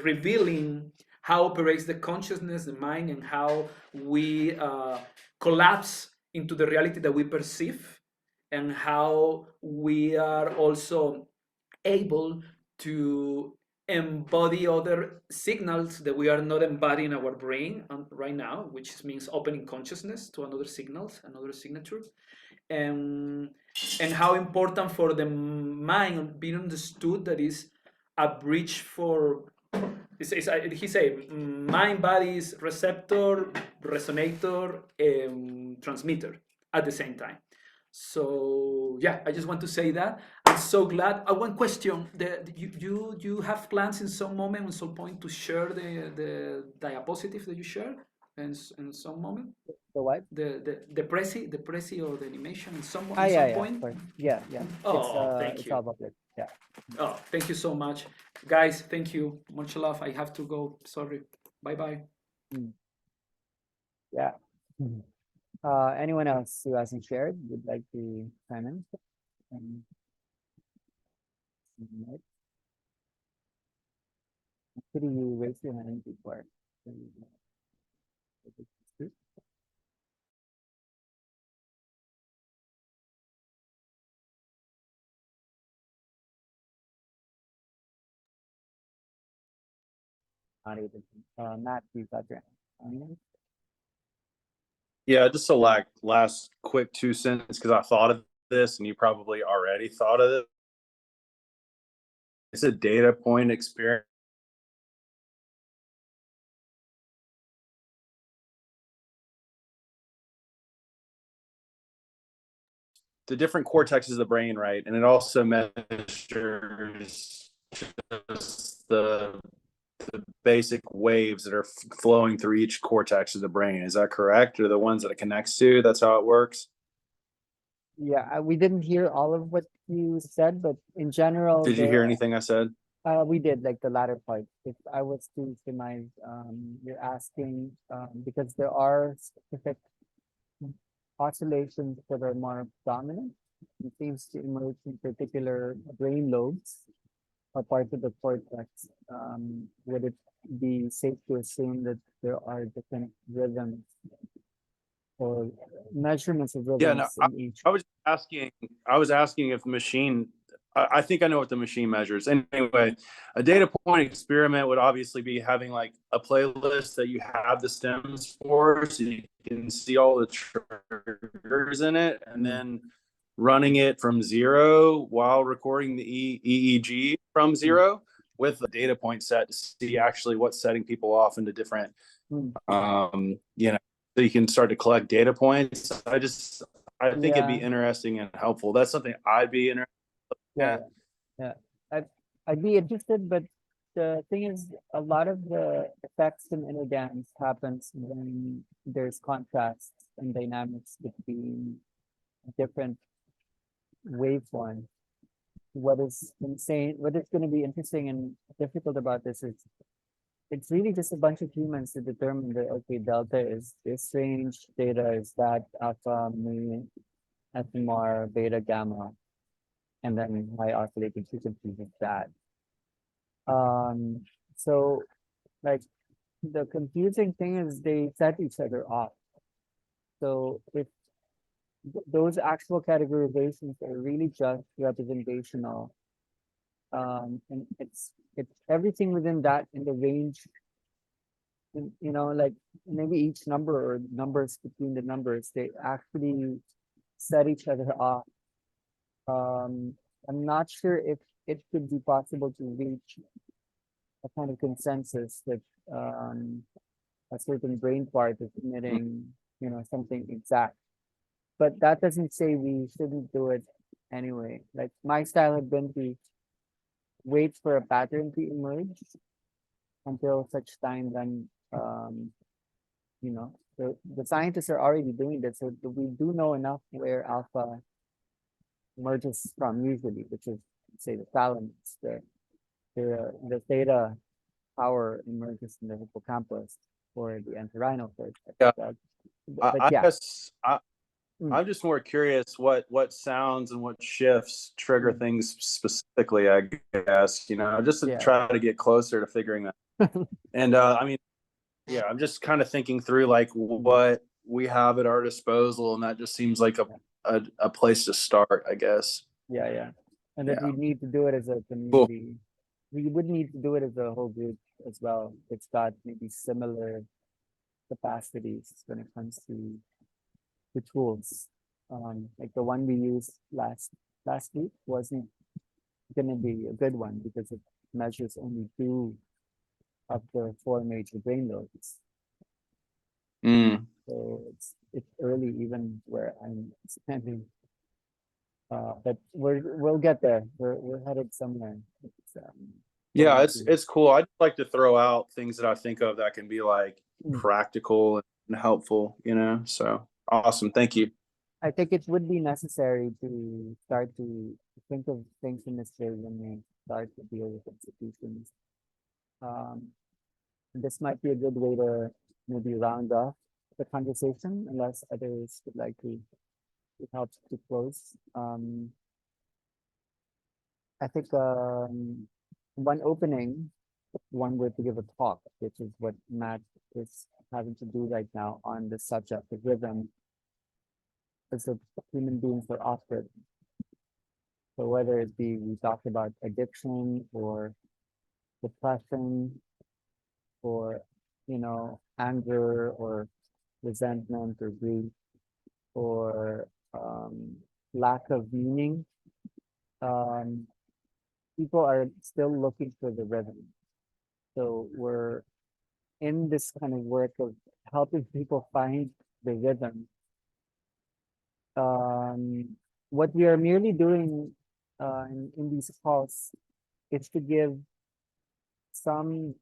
revealing how operates the consciousness, the mind, and how we collapse into the reality that we perceive, and how we are also able to embody other signals that we are not embodying in our brain right now, which means opening consciousness to another signals, another signature, and how important for the mind being understood that is a bridge for. He say mind, body is receptor, resonator, and transmitter at the same time. So yeah, I just want to say that I'm so glad. One question: you have plans in some moment, at some point, to share the diapositive that you share in some moment, The what? the prezi or the animation in some Ah, yeah, of point. course. Yeah, yeah. Oh, thank It's you. all public. Yeah. Oh, thank you so much, guys. Thank you. Much love. I have to go. Sorry. Bye bye. Yeah. Anyone else who hasn't shared would like to chime in? Right. Could you raise your hand before? Not even. Matt, you got your hand. Yeah, just a last quick 2 cents, because I thought of this and you probably already thought of it. It's a data point experiment. The different cortexes of the brain, right? And it also measures just the basic waves that are flowing through each cortex of the brain. Is that correct? Or the ones that it connects to? That's how it works? Yeah, we didn't hear all of what you said, but in general, Did you hear anything I said? we did, like the latter part. If I was to surmise, you're asking because there are specific oscillations that are more dominant. It seems to emerge in particular brain lobes or parts of the cortex. Would it be safe to assume that there are different rhythms or measurements of rhythms Yeah, no, in each? I was asking if the machine, I think I know what the machine measures. Anyway, a data point experiment would obviously be having like a playlist that you have the stems for, so you can see all the triggers in it, and then running it from 0 while recording the EEG from 0 with a data point set to see actually what's setting people off into different, so you can start to collect data points. I think it'd be interesting and helpful. That's something I'd be interested in. Yeah. I'd be interested, but the thing is, a lot of the effects in inner dance happens when there's contrasts and dynamics between different waveform. What is insane, what is going to be interesting and difficult about this is it's really just a bunch of humans to determine that, okay, delta is this range, theta is that, alpha, mu, FMR, beta, gamma, and then high oscillating frequencies is that. So like the confusing thing is they set each other off. So if those actual categorizations are really just representational, and it's everything within that in the range, you know, like maybe each number or numbers between the numbers, they actually set each other off. I'm not sure if it could be possible to reach a kind of consensus that a certain brain part is emitting, you know, something exact. But that doesn't say we shouldn't do it anyway. Like my style had been to wait for a pattern to emerge until such time then, you know, the scientists are already doing this, so we do know enough where alpha emerges from usually, which is say the thalamus, the theta power emerges in the hippocampus or the entorhinal cortex. Yeah. But I yeah, guess Mm. I'm just more curious what sounds and what shifts trigger things specifically, I guess, you know, just to Yeah. try to get closer to figuring that. And I mean, yeah, I'm just kind of thinking through like what we have at our disposal, and that just seems like a place to start, I guess. yeah. And that Yeah. we need to do it as a community. We would need to do it as a whole group as well. It's got maybe similar capacities when it comes to the tools. Like the one we used last week wasn't gonna be a good one because it measures only 2 of the 4 major brain loads. Mm. So it's early even where I'm standing. But we'll get there. We're headed somewhere. Yeah, going it's to- it's cool. I'd like to throw out things that I think of that can be like practical and helpful, you know. So awesome. Thank you. I think it would be necessary to start to think of things in this way when we start to deal with institutions. This might be a good way to maybe round off the conversation, unless others would like to help to close. I think one opening, one were to give a talk, which is what Matt is having to do right now on the subject of rhythm as a human beings are offered. So whether it be we talked about addiction or depression or, you know, anger or resentment or grief or lack of meaning, people are still looking for the rhythm. So we're in this kind of work of helping people find the rhythm. What we are merely doing in these calls is to give some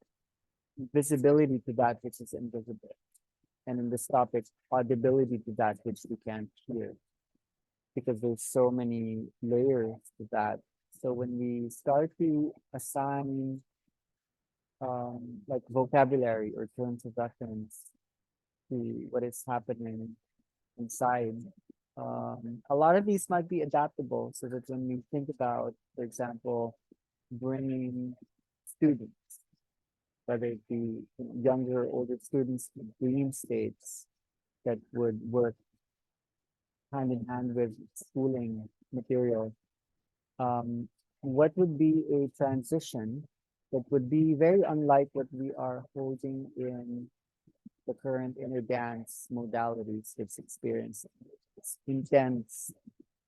visibility to that which is invisible, and in this topic, audibility to that which we can't hear, because there's so many layers to that. So when we start to assign like vocabulary or terms of reference to what is happening inside, a lot of these might be adaptable so that when we think about, for example, bringing students, whether it be younger or older students, to dream states that would work hand in hand with schooling material, what would be a transition that would be very unlike what we are holding in the current inner dance modalities it's experiencing. It's intense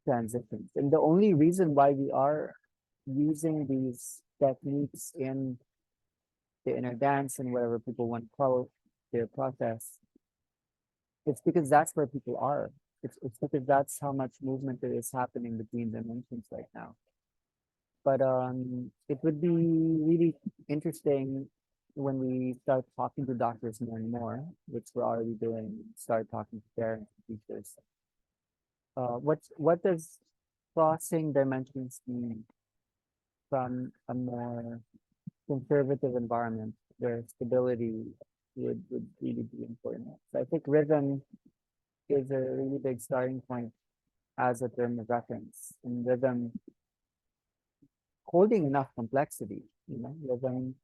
transitions. And the only reason why we are using these techniques in the inner dance and whatever people want to call their process, it's because that's where people are. It's because that's how much movement there is happening between dimensions right now. But it would be really interesting when we start talking to doctors more and more, which we're already doing, start talking to parents and teachers. What does crossing dimension speed from a more conservative environment where stability would really be important. So I think rhythm is a really big starting point as a term of reference. And rhythm holding enough complexity, rhythm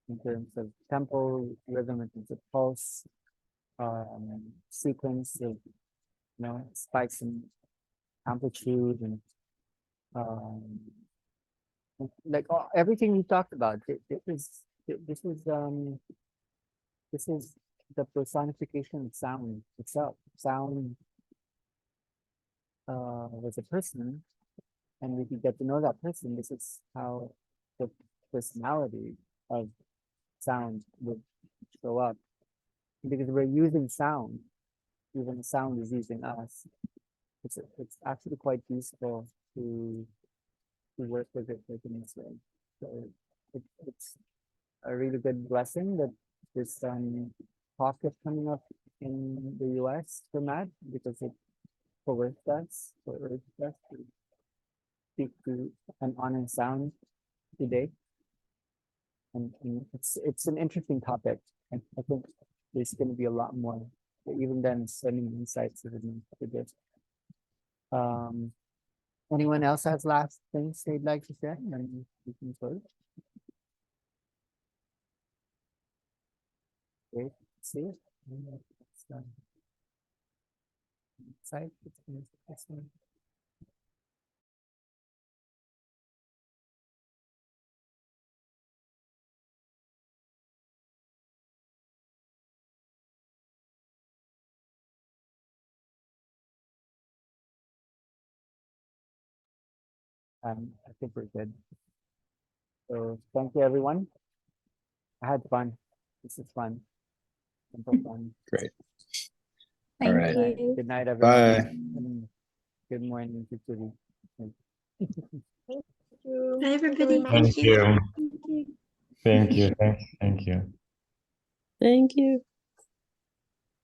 in terms of tempo, rhythm in terms of pulse, sequence of spikes in amplitude and like everything we talked about. This is the personification of sound itself. Sound was a person, and if you get to know that person, this is how the personality of sound would show up. Because we're using sound, even sound is using us. It's actually quite useful to work with it in this way. So it's a really good blessing that this talk is coming up in the US for Matt, because it coerced us to speak to an honor sound today. And it's an interesting topic. And I think there's going to be a lot more, even then, sending insights to this. Anyone else has last things they'd like to share? And we can close. Great, see it. Site. I think we're good. So thank you, everyone. I had fun. This is fun. Simple fun. Great. Thank All right. you. Good night, everyone. Bye. And good morning to you. Thank you. Bye, Thank you everybody. very much. Thank you. Thank you. Thank you. Thank you. Thank you.